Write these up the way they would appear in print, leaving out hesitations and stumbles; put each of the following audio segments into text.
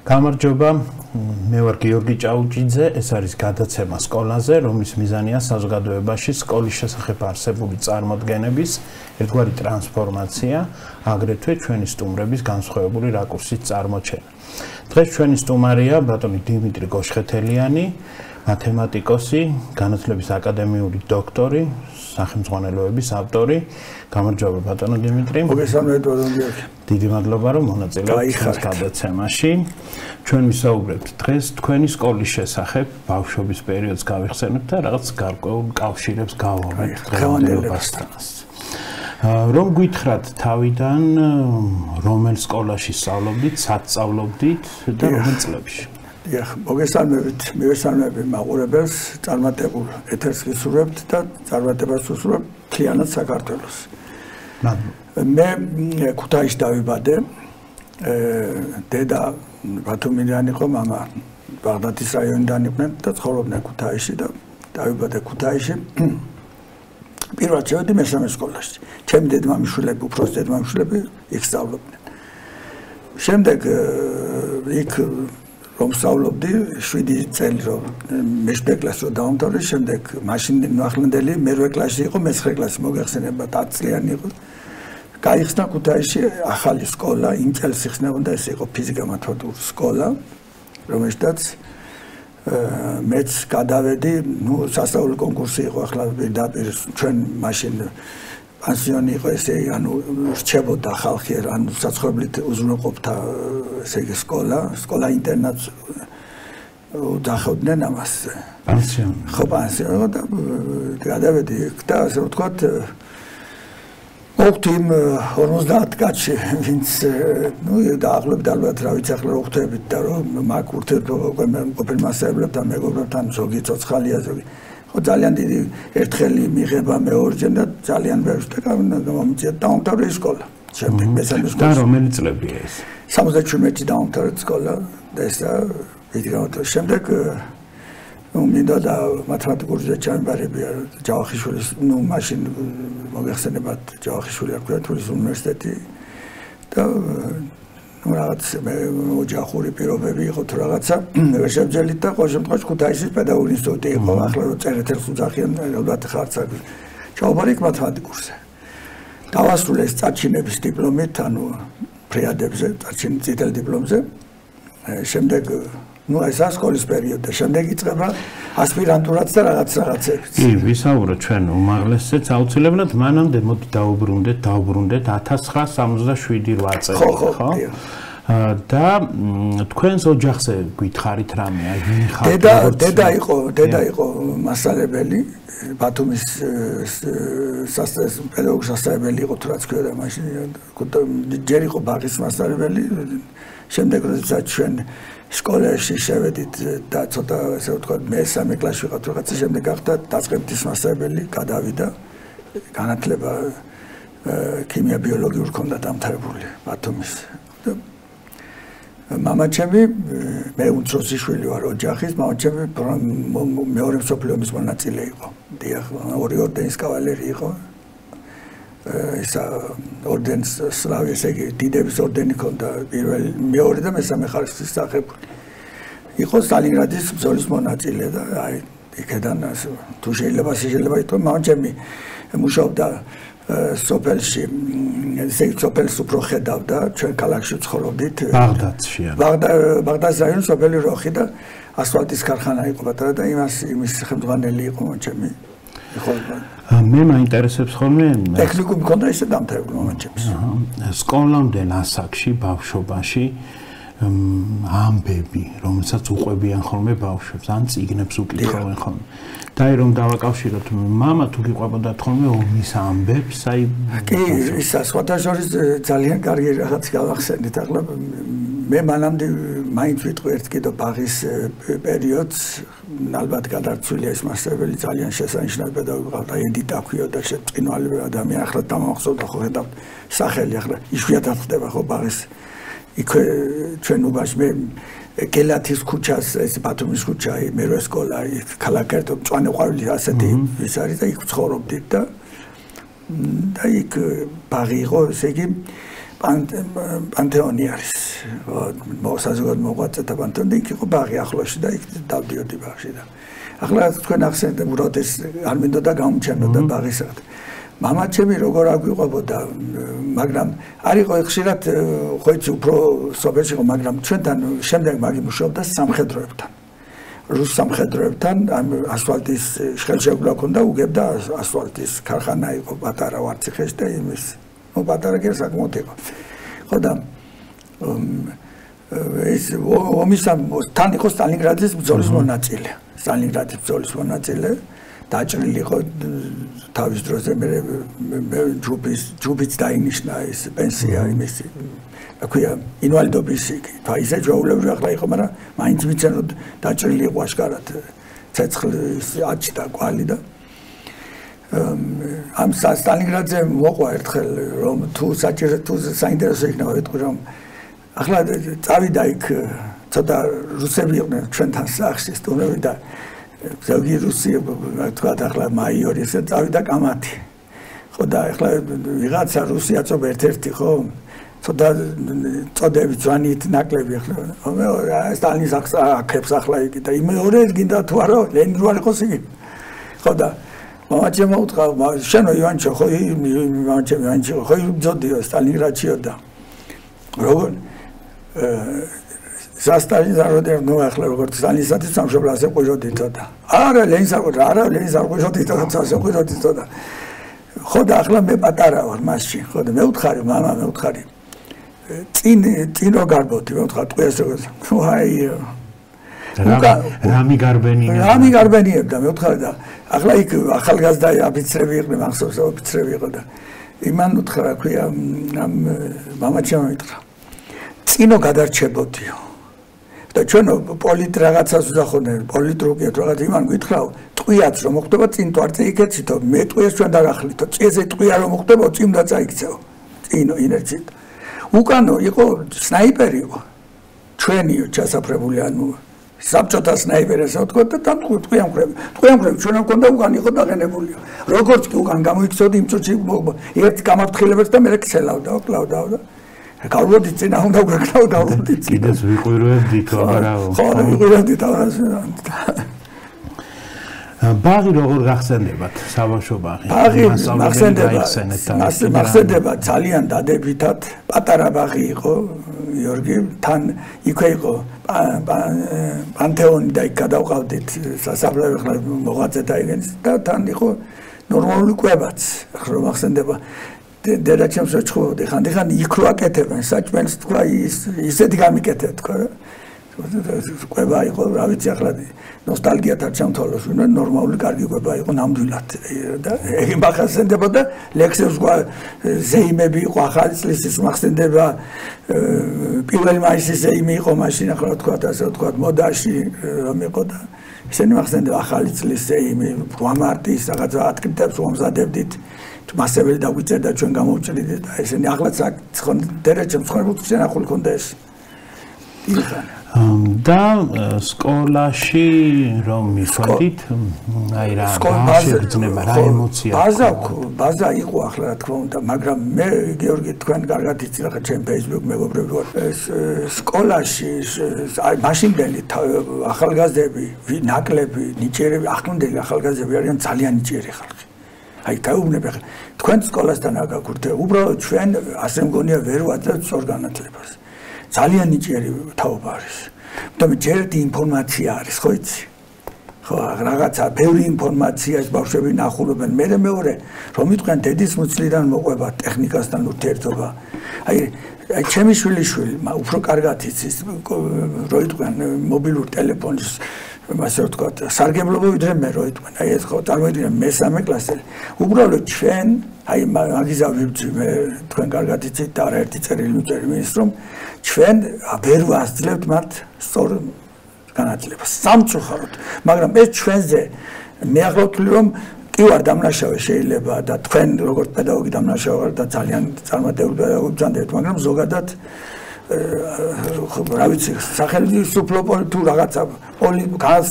გამარჯობა, მე ვარ გიორგი ჭაუჭიძე, ეს არის გადაცემა სკოლაზე, რომლის მიზანია საზოგადოებაში სკოლის შესახებ არსებული წარმოდგენების ერთგვარი ტრანსფორმაცია, აგრეთვე ჩვენი სტუმრების განსხვავებული რაკურსის წარმოჩენა. დღეს ჩვენი სტუმარია ბატონი დიმიტრი გოშხეთელიანი, მათემატიკოსი, განათლების აკადემიური დოქტორი, სახელმძღვანელოების ავტორი. გამარჯობა ბატონო დიმიტრი. მოგესალმებით ბატონო გიორგი. დიდი მადლობა რომ მონაწილეობთ გადაცემაში. ჩვენ ვისაუბრებთ დღეს თქვენი სკოლის შესახებ, ბავშვობის პერიოდს გავიხსენებთ და რაღაც გარკვეულ კავშირებს გავავართ დღევანდელებასთან. რომ გითხრათ თავიდან რომელ სკოლაში სწავლობდით, სად სწავლობდით და რომელ წლებში? დიახ, მოგესალმებით, მივესალმები მაყურებელს, წარმატებულ ეთერს გისურვებთ და წარმატებას უსურვებ მთლიანად საქართველოს. მე ქუთაისში დავიბადე, დედა ბათუმიდან იყო, მამა ბაღდადის რაიონიდან იყვნენ და ცხოვრობდნენ ქუთაისში და დავიბადე ქუთაისში. პირველად შევედი მესამე სკოლაში. ჩემი დედმამიშვილები, უფროსი დედმამიშვილები იქ სწავლობდნენ. შემდეგ იქ რომ სწავლობდი 7 წელი რომ მე-7 კლასში დავამთავრე, შემდეგ მაშინ ახლანდელი მე-8 კლასში იყო, მე-9 კლასში მოგეხსენება 10 წლიანი იყო. გაიხსნა ქუთაისში ახალი სკოლა, იმ წელს იხსნებოდა, ეს იყო ფიზიკა-მათემატიკური სკოლა, რომელშიც მეც გადავედი, სასწავლო კონკურსი იყო, ახლა პირდაპირ ჩვენ მაშინ პანსიონი იყო, ესე რჩებოდა ხალხი, საცხოვრებლით უზრუნველყოფდა ესე იგი სკოლა ინტერნატს უძახავდნენ ამას. პანსიონი. ხო, პანსიონი და გადავედი და ასე ვთქვათ, მოხდი იმ 50 კაცში, ვინც დაახლოებით ალბათ რა ვიცი ახლა რო ხვდებით და რომ მაგ ურთიერთობა ყოფილ მასწავლებლებთან, მეგობრებთან ზოგი ცოცხალია, ზოგი ხო ძალიან დიდი ერთხელი მიიღება მეორჯერ და ძალიან ბევრს და გამომიწია დაამთავრე სკოლა. შემდეგ მესამე სკოლა. და რომელი წლებია ეს? 77-ში დაამთავრე სკოლა და ეს დიდი გამომწია. შემდეგ მინდა და მათემატიკური ჩამებარებია ჯავახიშვილის, მაშინ მოგეხსენებათ ჯავახიშვილი აკვრეთურის უნივერსიტეტი და რაღაც ოჯახური პირობები იყო თუ რაღაცა ვერ შევძელით და ყოველ შემთხვევაში ქუთაისის პედაგოგიური ინსტიტუტი იყო, ახლა რომ წერეთ ერთ უძახიან ალბათ ხარც აქვს. ჩავაბარე იქ მათემატიკურზე. დავასრულე წარჩინების დიპლომით, ანუ ფრიადებზე, წითელ დიპლომზე. შემდეგ ესაა სკოლის პერიოდი და შემდეგ იწყება ასპირანტურაც და რაღაცებიც. კი, ვისაუბროთ ჩვენ უმაღლესზეც აუცილებლად, მანამდე მოდი დაუბრუნდეთ 1977-8 წელი, ხო? და თქვენს ოჯახზე გითხარით რამე, აი ვინ ხართ? დედა იყო მასწავლებელი, ბათუმის პედაგოგიური სასწავლებელი იყო თუ რაც ქვია და მაშინ ჯერ იყო ბაღის მასწავლებელი, შემდეგ როდესაც ჩვენ სკოლაში შევედით და ცოტა ასე ვთქვათ მე-3 კლასში ვიყავ რაღაცა, შემდეგ გახდა დაწყებითის მასწავლებელი, გადავიდა განათლება ქიმია ბიოლოგიურ ჰქონდა დამთავრებული ბათუმის. მამაჩემი, მე უმცროსი შვილი ვარ ოჯახის, მამაჩემი მეორე მსოფლიო ომის მონაწილე იყო. დიახ, 2 ორდენის კავალერი იყო. ისა ორდენს სლავი, ესე იგი დიდების ორდენი ჰქონდა პირველი, მეორე და მესამე ხარისხის სახებული. იყო სტალინგრადის ბრძოლის მონაწილე და აი იქედან თუ შეიძლება ითქვა, მამაჩემი მუშაობდა სოფელში, ესე იგი სოფელს უფრო ხედავდა, ჩვენ ქალაქში ცხოვრობდით. ბაღდადში. ბაღდადის რაიონის სოფელი როხი და ასფალტის ქარხანა იყო პატარა და იმის ხელმძღვანელი იყო მამაჩემი. მე მაინტერესებს ხოლმე ტექნიკუმი მქონდა ისე დამთავრებული მომენტებს. სკოლამდელ ასაკში, ბავშვობაში ამბები, რომელსაც უყვებიან ხოლმე ბავშვებს, ან წიგნებს უკითხავენ ხოლმე. და აი რომ დავაკავშიროთ, მამა თუ გიყვებოდათ ხოლმე ომის ამბებს, აი კი, ისა სხვათა შორის ძალიან კარგი რაღაც გავახსენეთ. ახლა მე მანამდე მაინც ვიტყვი ერთ კიდევ ბაღის პერიოდს, ალბათ გადარცვილია ეს მასწავლებელი, ძალიან შესანიშნავი პედაგოგი ყავდა, ედიტა ქვიოდა, შეწყინვალი ადამიანი, ახლა დამახსოვდა ხო ხედავთ სახელი, ახლა იშვიათად ხდება ხო ბაღის იქ ჩვენ უბაში მე გელათის ქუჩას, ეს ბათუმის ქუჩა, მერვე სკოლა, ქალაქ ერთო მწვანე ყვავილი ასეთი ის არის და იქ ცხოვრობდით და იქ ბაღი იყო, ესე იგი პანთეონი არის. საზოგადო მოღვაწეთა პანთეონი იქ იყო ბაღი ახლოში და იქ დავდიოდი ბაღში და ახლა თქვენ ახსენეთ უბრალოდ ეს არ მინდოდა გამჩენოდა ბაღისად. მამაჩემი როგორ აგვიყვებოდა, მაგრამ არ იყო ხშირად ხო იცი უფრო სოფელში იყო, მაგრამ ჩვენთან შემდეგ მაგი მუშაობდა სამხედროებთან. რუს სამხედროებთან, ამ ასფალტის ხელშეკრულება ქონდა, უგებდა ასფალტის ქარხანა იყო პატარა ვარციხეში და იმის პატარა კი საკმაოდ იყო. ხო და ეს ომისთან იყო სტალინგრადის ბრძოლის მონაწილე. სტალინგრადის ბრძოლის მონაწილე დაჭრილი იყო თავის დროზე მე ჯუბიც დაინიშნა ეს პენსია იმისი აქვია ინვალიდობის იგი ფაიზა ჯოულები ახლა იყო მაგრამ მაინც ვიცენოდ დაჭრილი იყო აშკარად ცეცხლის აჭდა კვალი და ამ სტალინგრადზე მოყვა ერთხელ რომ თუ საინტერესო იქნება ვიტყვი რომ ახლა წავიდა იქ ცოტა რუსები იყვნენ ჩვენთან სახლში სტუმრები და ზოგი რუსი თქვა ახლა მაიორი ესე წავიდა კამათი ხო და ახლა ვიღაცა რუსი აწობა ერთ-ერთი ხო ცოტა წოდები ძვანით ნაკლები ახლა მეორე სტალინის აქებს ახლა იგი და მეორე გინდა თუ არა ლენინი რო არ იყოს იგი ხო და მამაჩემ უთხრა შენო ივანჩო ხო მამაჩემ ივანჩო ხო ძოდიო სტალინგრადშიო და როგორ Zastali zarodер nu ახლა როგორც სტალინისათვის სამშობლოზე ყვიროდითო და არა ლენინს არა ლენინს არ ყვიროდითო და ყვიროდითო და ხო და ახლა მე პატარა ვარ მასში ხო და მე ვთხარი მამა მე ვთხარი წინო გარბოთი მე ვთხარ ტყუეს როგორც აი რამი გარბენიებდა მე ვთხარი და ახლა იქ ახალგაზრდა ოფიცრები იყვნენ მახსოვს ოფიცრები იყო და იმან ვთხრა ქვია ამ მამაჩემ ვიტყრა წინო გადარჩებოდიო და ჩვენო პოლიტ რაღაცას ვძახოდნენ პოლიტრუკიათ რაღაც იმან გითხრაო ტყვიაც რომ მოხდება წინ თვარზე იქეცითო მე ტყვიეს ჩვენ დაგახლითო წეზე ტყვია რომ მოხდება წინ და წაიქცეო წინო ინერცით უკანო იყო სნაიპერიო ჩვენიო ჩასაფრებული ანუ საბჭოთა სნაიპერი ასე ვთქვა და ტყვია მხრები ჩვენ არ მქონდა უკან იყო დაყენებულიო როგორც კი უკან გამოიქცეოდი იმ წუთში ერთ გამაფრთხილებებს და მე ქცელავდა კლავდა და გავუდი წინა უნდა გავუდი კიდეც ვიყვირვებდი თუ არა ხო ვიყვირვებდი და ბაღი როგორ გახსენდებათ საბავშვო ბაღი ბაღი მახსენდება ძალიან დადებითად პატარა ბაღი იყო იორგი თან იქვე იყო პანთეონი და იქ გადავყავდით სასაფლავი ხლა მოღვაწეთა იგენს და თან იყო ნორმალური კვებაც ახლა მახსენდება დედაჩემს ვეჭხოვდი ხანდახან იქ რო აკეთებენ საჭმელს თქვა ისეთი გამიკეთეთ თქვა კვება იყო რა ვიცი ახლა ნოსტალგიათან ჩამთვალოს უნდა ნორმალური კარგი კვება იყო ნამდვილად და ეგ მახსენდებოდა ლექსებს ყვა ზეიმები იყო ახალი წლის ის მახსენდება პირველი მაისის ზეიმი იყო მაშინ ახლა თქვა ასე თქვა მოდაში რომ იყო და ისინი მახსენდება ახალი წლის ზეიმი 8 მარტის რაღაც ატკრიტებს მომზადებდით მასწავლებელი დაგვიწერდა ჩვენ გამოვჭრიდით და ესენი ახლაც ხო დერეჩემ ცხოვრებულ შენახული ქონდა ეს და სკოლაში რომ მიხვდით აი რა შეგრძნება რა ემოცია ბაზა იყო ახლა რა თქმა უნდა მაგრამ მე გიორგი თქვენ კარგად იცით ახლა ჩემ Facebook მეგობრები ვარ ეს სკოლაში აი მაშინდელი ახალგაზრდები ნაკლები ნიჭიერები ახლანდელი ახალგაზრდები არიან ძალიან ნიჭიერი ხალხი აი გაუბნები თქვენ სკოლასთან აგაგურდე უბრალოდ ჩვენ ასე მგონია ვერ ვაძლევთ სწორ განათლებას ძალიან ნიჭიერი თაობა არის მაგრამ ჯერდი ინფორმაცია არის ხო იცი ხო რაღაცა ბევრი ინფორმაცია ეს ბავშვები ნახულობენ მე მეორე რომ იტყვიან დედის მუცლიდან მოყვება ტექნიკასთან ურთიერთობა აი ჩემი შვილიშვილი უფრო კარგად იცის რო იტყვიან მობილურ ტელეფონის ასე ვთქვა სარგებლობა ვიდრე მე რო იტყვიან აი ეს ხო წარმოიდგინე მესამე კლასელი უბრალოდ ჩვენ აი მაგიზა ვიბძი მე თქვენ კარგად იცით და არაერთი წერილი ვიწერე ის რომ ჩვენ ვერ ვასძლევთ მათ სწორ განათლებას სამწუხაროდ მაგრამ ეს ჩვენზე მე ახლა ვთვლი რომ კი ვარ დამნაშავე შეიძლება და თქვენ როგორც პედაგოგი დამნაშავე ვარ და ძალიან წარმატებული პედაგოგი ბრძანდებით მაგრამ ზოგადად რა ვიცი სახელმწიფო თუ რაღაცა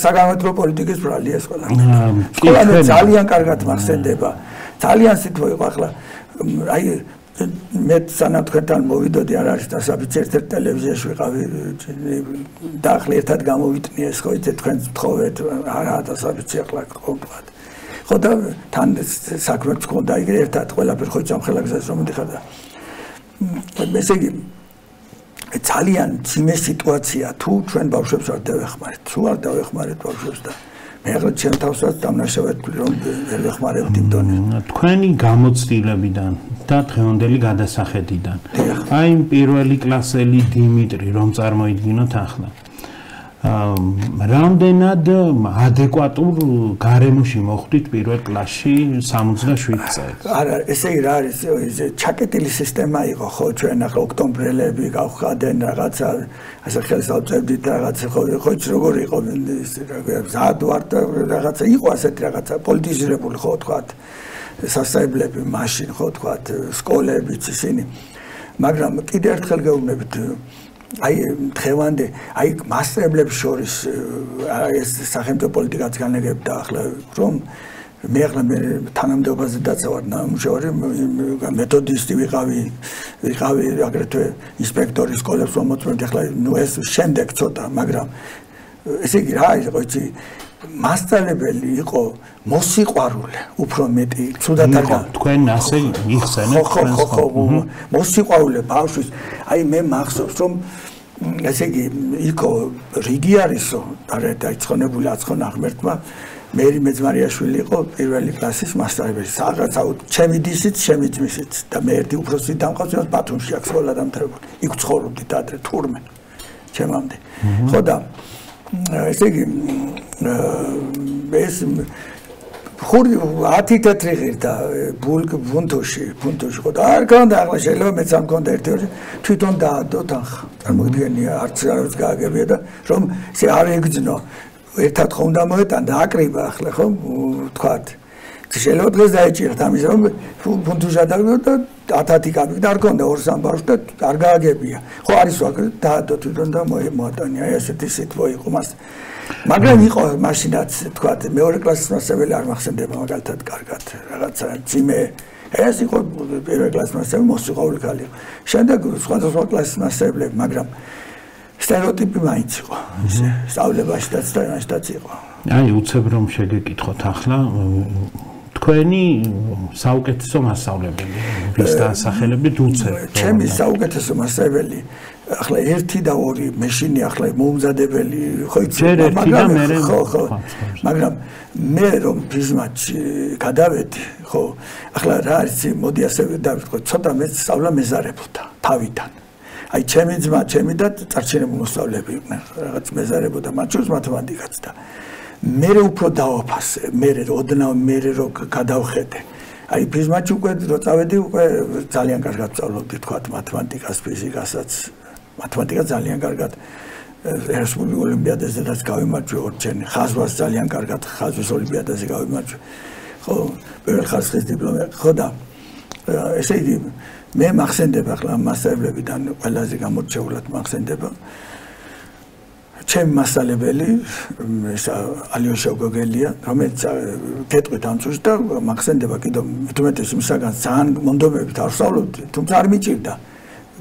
საგანმანათლებლო პოლიტიკის ბრალია ეს ყველა ძალიან კარგად მახსენდება ძალიან სიტყვა იყო ახლა აი მე სანამ თქვენთან მოვიდოდი არ არის დასაბიძი ერთ-ერთ ტელევიზიაში ვიყავი და ახლა ერთად გამოვიტნი ეს ხო იცით თქვენ თხოვეთ არა დასაბიძი ახლა კონკრეტულად ხო და თან საქმეც გქონდა იგივე ერთად ყველაფერი ხო სამხელა გზას რომ მიდიხარ და ესე იგი ძალიან ძიმე სიტუაცია თუ ჩვენ ბავშვებს არ დავეხმარეთ თუ არ დავეხმარეთ ბავშვებს და მე ახლა ჩემ თავსაც დამნაშავედ რომ ვერ ვეხმარებთ იმ დონეზე თქვენი გამოცდილებიდან და დღევანდელი გადასახედიდან აი იმ პირველი კლასელი დიმიტრი რომ წარმოიდგინოთ ახლა რამდენად ადეკვატურ გარემოში მოხვდით პირველ კლასში 67 წელს არა ესე იგი რა არის ჩაკეტილი სისტემა იყო ხო ჩვენ ახლა ოქტომბრელები გავხადენ რაღაცა ასე ხელსაუწყებდით რაღაცა ხო როგორ იყო ზად ვარ და რაღაცა იყო ასეთი რაღაცა პოლიტიზირებული ხო თქვათ სასწავლებლები მაშინ ხო თქვათ სკოლებიც ისინი მაგრამ კიდე ერთხელ გეუბნებით აი დღევანდე აი მასწავლებლებს შორის ეს სახელმწიფო პოლიტიკაც განეგებდა ახლა რომ მე ახლა მე თანამდებობაზე დაწევარ ნამუშევარი მეთოდისტი ვიყავი აგრეთვე ინსპექტორი სკოლებს რომ მოწმებდი ახლა ნუ ეს შემდეგ ცოტა მაგრამ ესე იგი რა იყო იცი მასწავლებელი იყო მოსიყვარულე უფრო მეტი ცუდად არ თქვენ ასე იხსენებთ ხო მოსიყვარულე ბავშვის აი მე მახსოვს რომ ესე იგი იყო რიგი არისო არა დაიწყონებული აცხონა ღმერთმა მერი მეძმარიაშვილი იყო პირველი კლასის მასწავლებელი რაღაცა ჩემი დისიც ჩემი ძმისიც და მე ერთი უფროსი დამყავს ბათუმში აქ სკოლა დამთავრებული იქ ცხოვრობდით ადრე თურმე ჩემამდე ხო და ესე იგი ეს ხური 10 თეთრი ღირდა ბუნტოში ხო და არ გქონდა ახლა შეიძლება მეც ამ გქონდა ერთი თვითონ დაადოთ ახლა წარმოგიდგენია არც არის გააგებია და რომ ესე არ ეგძნო ერთად ხომ და მოეტან და აკრიბა ახლა ხო თქვათ შეიძლება დღეს დაეჭირათ ამის რომ ბუნტუშა და 10 კაპიკი და არ გქონდა 2-3 ბავშვი და არ გააგებია ხო არის ვაკრე დაადოთ თვითონ და მოატანია ესეთი სიტყვა იყო მას მაგრამ იყო მაშინაც თქვათ მეორე კლასის მასწავლებელი არ მახსენდება მაგალითად კარგად რაღაცა ძიმე ეს იყო პირველი კლასის მასწავლებელი მოსიყვარულე ქალი იყო შემდეგ სხვადასხვა კლასის მასწავლებლები მაგრამ სტერეოტიპი მაინც იყო ისე სწავლებაშიც და იმაშიც იყო აი უცებ რომ შეგეკითხოთ ახლა თქვენი საუკეთესო მასწავლებელი ვის დაასახელებით უცებ ჩემი საუკეთესო მასწავლებელი ახლა 1 და 2 მეშინი ახლა მოუმზადებელი ხო იცი მაგრამ მე რომ ფიზმატში გადავედი ხო ახლა რა არის მოდი ასე დავიწყოთ ცოტა მე სწავლა მეზარებოდა თავიდან აი ჩემი ძმა ჩემი და წარჩენებული მოსწავლეები იყვნენ რაღაც მეზარებოდა მათ შორის მათემატიკაც და მე უფრო დავაფასე მე ოდნავ მე რო გადავხედე აი ფიზმატში უკვე რო წავედი უკვე ძალიან კარგად სწავლობდი თქვათ მათემატიკას ფიზიკასაც მათემატიკა ძალიან კარგად რესპუბლიკურ ოლიმპიადაზეც გავიმარჯვე ორჯერ ხაზვას ძალიან კარგად ხაზვის ოლიმპიადაზე გავიმარჯვე ხო პირველ ხაზის დიპლომი ხო და ესე იგი მე მახსენდება ახლა მასწავლებლებიდან ყველაზე გამორჩეულად მახსენდება ჩემი მასწავლებელი ალიოშა გოგელია რომელიც გეტყვით ამ წუთს და მახსენდება კიდევ მეტუმეტეს იმისაგან ძალიან მონდომებით არ ვსწავლობდი თუმცა არ მიჭირდა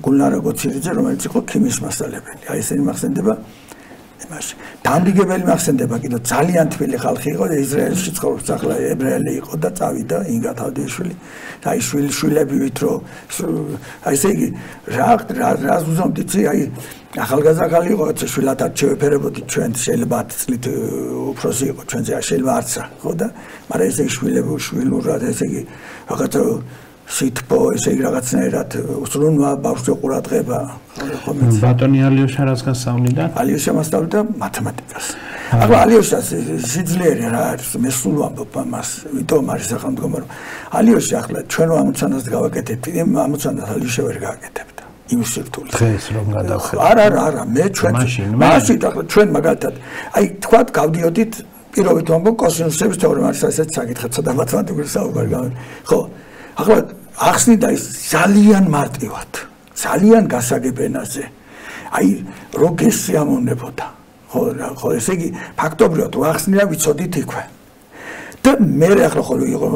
გულნარა გოცირიძე რომელიც იყო ქიმიის მასწავლებელი აი ესენი მახსენდება იმაში დამრიგებელი მახსენდება კიდევ ძალიან თბილი ხალხი იყო ისრაელში ცხოვრობს ახლა ებრაელი იყო და წავიდა ინგა თავდიშვილი და აი შვილები ვითრო აი ესე იგი რა უზომდით აი ახალგაზრდა ხალი იყო შვილად არ შევეფერებოდით ჩვენ შეიძლება 10 წლით უფროსი იყო ჩვენზე შეიძლება არცა ხო და მაგრამ ესე შვილები შვილურად ესე იგი რაღაცა სიტყვა ესე იგი რაღაცნაირად უსრულმა ბავშვზე ყურადღება ბატონი ალიოშა რას გასწავლიდა? ალიოშა მასწავლიდა მათემატიკას. ახლა ალიოშას სიძლიერე რა არის მე სულ ვამბობ ამას ვიტომ არის სახელმდგომო ალიოშა ახლა ჩვენ ამოცანას გავაკეთებთ იმ ამოცანას ალიოშა ვერ გააკეთებდა იმ სირთულე დღეს რომ გადავხედე არა მე ჩვენ მაშინ ახლა ჩვენ მაგალითად აი თქვათ გავდიოდით პირობით ვამბობ კოსინუსების თეორემა არის ასეთ საკითხი ცოტა მათემატიკური საუბარი ხო ახლა ახსნიდა ის ძალიან მარტივად ძალიან გასაგებენაზე აი რო გესიამოვნებოდა ხო ესე იგი ფაქტობრივად ახსნიდა ვიცოდით იქვე და მე ახლა ხოლმე იყო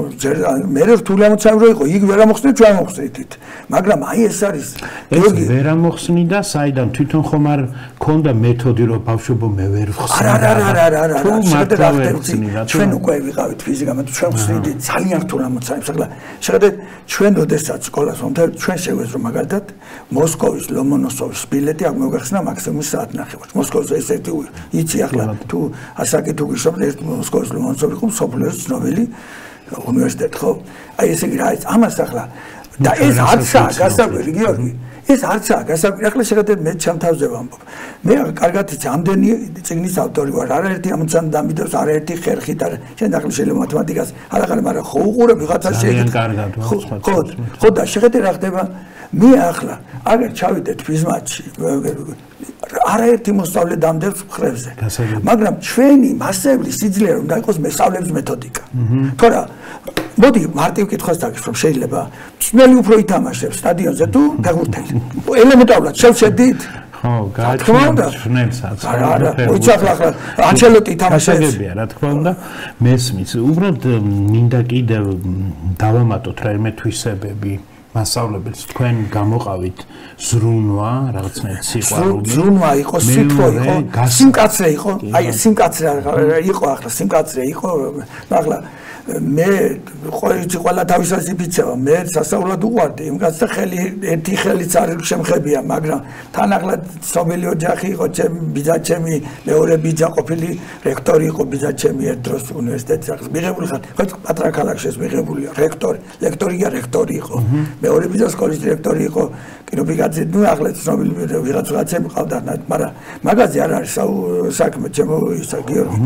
მე რთული ამოცანა რო იყო, იქ ვერ ამოხსნით, ჩვენ მოხსნით. მაგრამ აი ეს არის გიორგი ვერ ამოხსნიდა, საიდან თვითონ ხომ არ ქონდა მეთოდი რომ ბავშვებო მე ვერ ვხსნი. არა. ჩვენ უკვე ვიყავით ფიზიკამად, ჩვენ ვხსნით ძალიან რთულ ამოცანებს. ახლა შეხედეთ ჩვენ როდესაც სკოლას ვამთავრეთ, ჩვენ შევეძრო მაგალითად მოსკოვის ლომონოსოვის ბილეტი აქ მოგახსნა მაქსიმუმ საათ ნახევარს. მოსკოვის ესეთი იცი ახლა თუ ასაკი თუ გიშობ ერთ მოსკოვის ლომონოსოვი იყო სოფლიოს ცნობილი უნივერსიტეტი ხო? აი ესე იგი რა ის ამას ახლა და ეს არცაა გასაკვირი გიორგი. ეს არცაა გასაკვირი. ახლა შეხედეთ მე ჩემთავზე ვამბობ. მე კარგად იცი ამდენი წიგნის ავტორი ვარ. არაერთი ამოცანა დამიდევს, არაერთი ხერხით არა. შენ ახლა შეიძლება მათემატიკას არაღარ, მაგრამ ხო უყურებ ვიღაცა შეიძლება კარგად ხო და შეხედე რა ხდება. მე ახლა აგერ ჩავიდეთ ფიზმატში არაერთი მოსწავლე დამდევს ხრევზე. მაგრამ ჩვენი მასწავლებელი სიძლიერე უნდა იყოს მოსწავლების მეთოდიკა. თორა მოდი მარტივ კითხვას დაგისვამ, შეიძლება ძნელი უფრო ითამაშებს სტადიონზე თუ ფეხბურთელი. ელემენტარულად შევშედით ხო, გააჩნიათ არა, უცახლა ანჩელოტი ითამაშებს. რა თქმა უნდა, მესმის. უბრალოდ მინდა კიდევ დავამატოთ რაიმე თვისებები. მასწავლებელს თქვენ გამოყავით ზრუნვა, რაღაცნაირ სიყვარული. ზრუნვა იყო, სითბო იყო, სიმკაცრე იყო. აი სიმკაცრე იყო ახლა, სიმკაცრე იყო. ახლა მე ყველა თავისას იფიცება. მე სასწაულად უყვარდი იმ კაცს ხელი ერთი ხელიც არ შემხებია, მაგრამ თან ახლა ცნობილი ოჯახი იყო, ჩემი ბიძა, ჩემი მეორე ბიძა ყოფილი რექტორი იყო, ბიძა ჩემი ერთ დროს უნივერსიტეტში ახლა მიღებული ხარ. ხო პატრა ქალაქში ეს მიღებულია რექტორი. ლექტორია რექტორი იყო. მეორე ბიძა სკოლის დირექტორი იყო. კინოფიკაცი, ნუ ახლა ცნობილი ვიღაცები მყავდა, მაგრამ მაგაზე არ არის საქმე, ჩემო ისა გიორგი.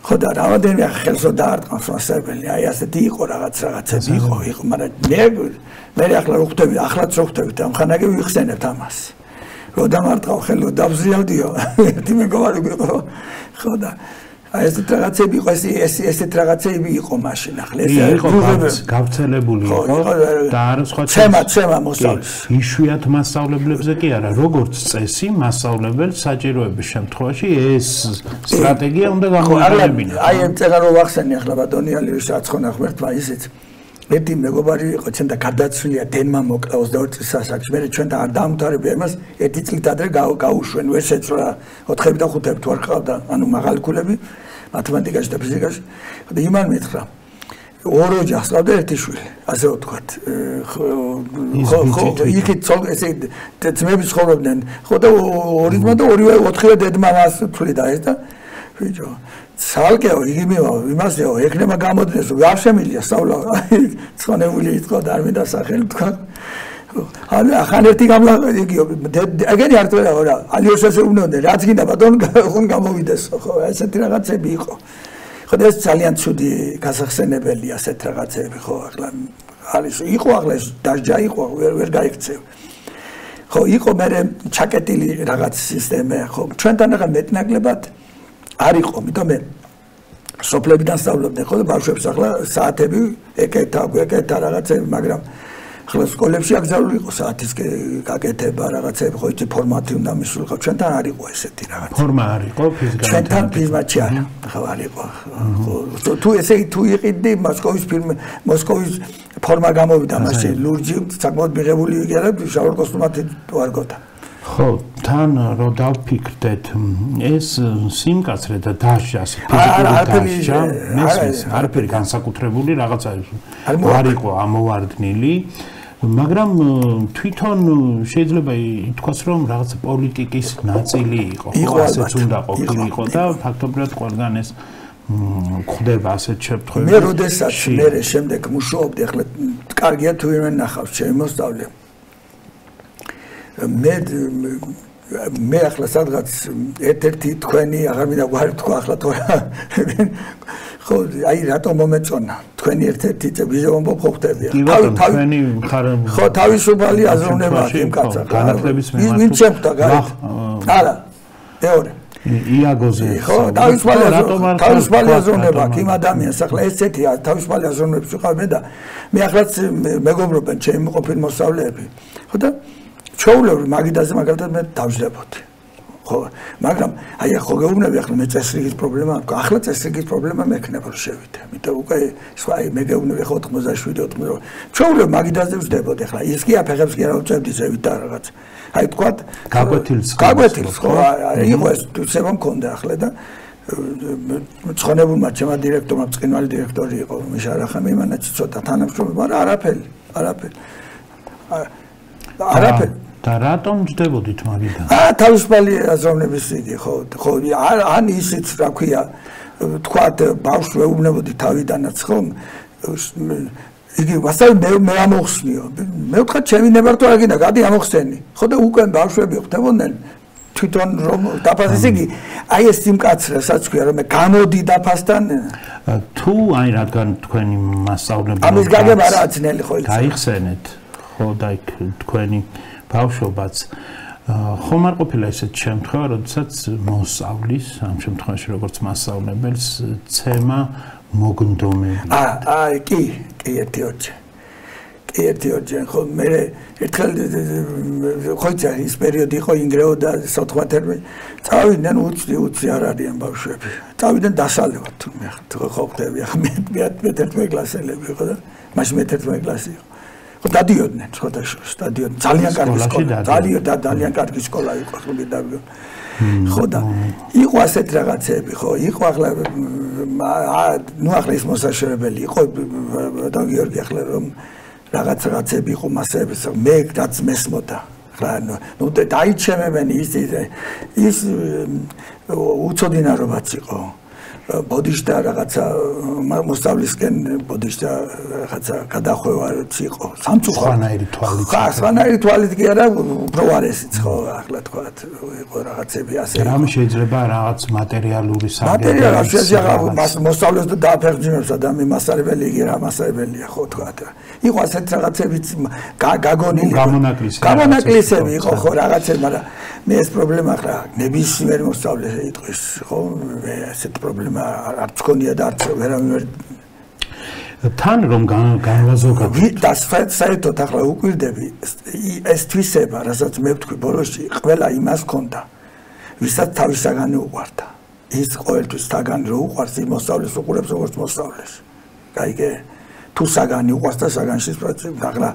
ხო და რამოდენიმე ხელსო დაარტყამს მასწავლებელი, აი ასეთი იყო რაღაცები იყო, მაგრამ მე ახლა რო ხვდები, ახლაც რო ხვდებით, ამხანაგები ვიხსენებთ ამას. რო დამარტყავ ხელო დავზრიალდიო, ერთი მეგობარი იყო, ხო და აი ესეთ რაღაცები იყო, ესეთ რაღაცები იყო მაშინ ახლა ეს იყო გავრცელებული იყო და არა სხვა ცემა მოსწავლეს. იშვიათ მასწავლებლებზე კი არა, როგორც წესი, მასწავლებელს საჭიროების შემთხვევაში ეს სტრატეგია უნდა გამოიყენებინა. აი ამ წეგა რო ვახსენე ახლა ბატონიალი საცხონა ღმერთმა ისიც ერთი მეგობარი იყო, ჩვენ და გადაცვლია დენმა მოკლა 22 წლის ასაკში. მე ჩვენთან არ დაამთავრებია იმას, ერთი წლით ადრე გაუშვენ, ვერ შეცვლა 4 და 5 თუ არ ყავდა, ანუ მაღალი ქულები მათემატიკაში და ფიზიკაში. და იმან მითხრა, ორი ოჯახს ყავდა ერთი შვილი, ასე ვთქვათ. ხო, იქით ესე ძმები ცხოვრობდნენ. ხო და ორი ძმა და ორივე 4-ვე დედმა მას თვლიდა ეს და ბიჭო ცალკეო იგი მივაო იმასეო ეკნება გამოდგეს არ შემილია სწავლა ცხონებული იყო და არ მინდა სახელი თქვა ახან ერთი გამლაგიგიო ეგენი არ თორე რა ალიოსაზე უნდა რაც გინდა ბატონ ხომ გამოვიდეს ხო ესეთი რაღაცები იყო ხო და ეს ძალიან ცუდი გასახსენებელია ასეთ რაღაცები ხო ახლა არის იყო ახლა ეს დაჟჯა იყო ვერ გაიქცევ ხო იყო მე ჩაკეტილი რაღაც სისტემა ხო ჩვენთან ახლა მეტნაკლებად არ იყო, იმიტომ მე სოფლებიდან სწავლობდნენ ხო და ბავშვებს ახლა საათები ეკეთა რაღაცები, მაგრამ ახლა სკოლებში აკრძალული იყო საათის გაკეთება რაღაცები, ხო იცი ფორმატი უნდა მისულიყო, ჩვენთან არ იყო ესეთი რაღაც. ფორმა არ იყო ფიზიკა. ჩვენთან ფიზმატში არა, ხო არ იყო. ხო თუ ესე თუ იყიდი მოსკოვის ფორმა გამოვიდა მასე ლურჯი საკმაოდ მიღებული იქნა და შავარ კოსტუმად თუ არ გოთა. ხო, თან რო დავფიქრდეთ, ეს სიმკაცრე და დაჟჯა, ფიზიკური დაჟჯა, მესმის, არაფერი განსაკუთრებული რაღაცა არ იყო ამოვარდნილი, მაგრამ თვითონ შეიძლება ითქვას, რომ რაღაც პოლიტიკის ნაწილი იყო, ასეც უნდა ყოფილიყო და ფაქტობრივად ყველგან ეს ხდება ასეთ შემთხვევებში. მე როდესაც მე შემდეგ მუშაობდი, ახლა კარგია თუ ვინმე ნახავს ჩემი მოსწავლე. მე ახლა სადღაც ერთ-ერთი თქვენი აღარ მინდა გვარი თქვა ახლა თორე ხო აი რატომ მომეწონა თქვენი ერთ-ერთი ვიზე ვამბობ ხო ხდებია თქვენი ხო თავისუფალი აზროვნება იმ კაცს განათლების მიმართ ვინ შემხდა გარეთ არა მეორე იაგოზე ხო თავისუფალი აზროვნება იმ ადამიანს ახლა ესეთი თავისუფალი აზროვნების ვიყავ მე და მე ახლაც მეგობრობენ ჩემი ყოფილი მოსწავლეები ხო და ჩაულევ მაგიდაზე მაგალითად მე დავждებოდი. ხო, მაგრამ აი ხო გეუბნები ახლა მე წესრიგის პრობლემა, ახლა წესრიგის პრობლემა მექნება რომ შევიდე. იმიტომ უკვე აი მე გეუბნები ხო 87 ჩვეულებრივ მაგიდაზე ვждებოდი ახლა ის კი აფეხებს კი არ უწევდი ზევით და რაღაც. აი თქვათ გაგვეთილს ხო, იყო ეს თვისება მქონდა ახლა და ცხონებულმა ჩემმა დირექტორმა ბრწყინვალე დირექტორი იყო მიშარახამი იმანაც ცოტა თანამშრომლობა, მაგრამ არაფერი. და რატომ ჯდებოდით მაგიდან? თავისუფალი აზროვნების იგი ხო ან ისიც რა ქვია თქვათ ბავშვს ვეუბნებოდი თავიდანაც ხომ იგი ვასწავლე მე ამოხსნიო მე ვთქვა ჩემი ნებართვა რა გინდა გადი ამოხსენი ხო და უკვე ბავშვები ხდებოდნენ თვითონ რომ დაფასეს იგი აი ეს სიმკაცრე რაც ქვია რომ მე გამოდი დაფასთან თუ აი რადგან თქვენი მასწავლებელი ამის გაგება რა ძნელი ხო იქ გაიხსენეთ ხო და იქ თქვენი ბავშვობაც ხომ არ ყოფილა ესეთ შემთხვევა, როდესაც მოსწავლის, ამ შემთხვევაში როგორც მასწავლებელს ცემა მოგნდომელი. კი, ერთი ოჯე, ხო მე ერთხელ ხო ის პერიოდი იყო ინგრეო და სოთხმათერმი წავიდნენ უცი არ არიან ბავშვები. წავიდნენ დასალევად თურმე ხო ხდები ახლა მე 11 კლასელები ხო და მაშინ 11 კლასი იყო. დადიოდნენ სხვადასხვა სტადიონი ძალიან კარგი სკოლა ძალიან კარგი სკოლა იყო ხო და იყო ასეთ რაღაცები ხო იყო ახლა ნუ ახლა ის მოსაშორებელი იყო და გიორგი ახლა რომ რაღაცები იყო მასების მე რაც მესმოდა ახლა ნუ დაიჩემებენ ის უცოდინარობაც იყო ბოდიშდა რაღაცა მოსავლისკენ ბოდიშდა რაღაცა გადახვევაც იყო სამწუხაროდ სხვანაირი თვალით კი არა უფრო არესიც ხო ახლა თქვათ იყო რაღაცები ასე რამე შეიძლება რაღაც მატერიალური საგებია მოსავლეს და დააფერჯინებს ადამი მასწავლებელი იგი რა მასწავლებელია ხო თქვათ იყო ასეთ რაღაცებიც გაგონილი გამონაკლისები იყო ხო რაღაცები მაგრამ მე ეს პრობლემა ახლა ნებისმიერ მოსწავლეს იტყვის ხო მე ასეთ პრობლემა არც ქონია და არც ვერავინ თან რომ განვაზოგოთ და საერთოდ ახლა უკვირდები ეს თვისება რასაც მე ვთქვი ბოლოსში ყველა იმას ქონდა ვისაც თავის საგანი უყვარდა ის ყოველთვის საგანი რო უყვარს იმ მოსწავლეს უყურებს როგორც მოსწავლეს გაიგე თუ საგანი უყვარს და საგანში ახლა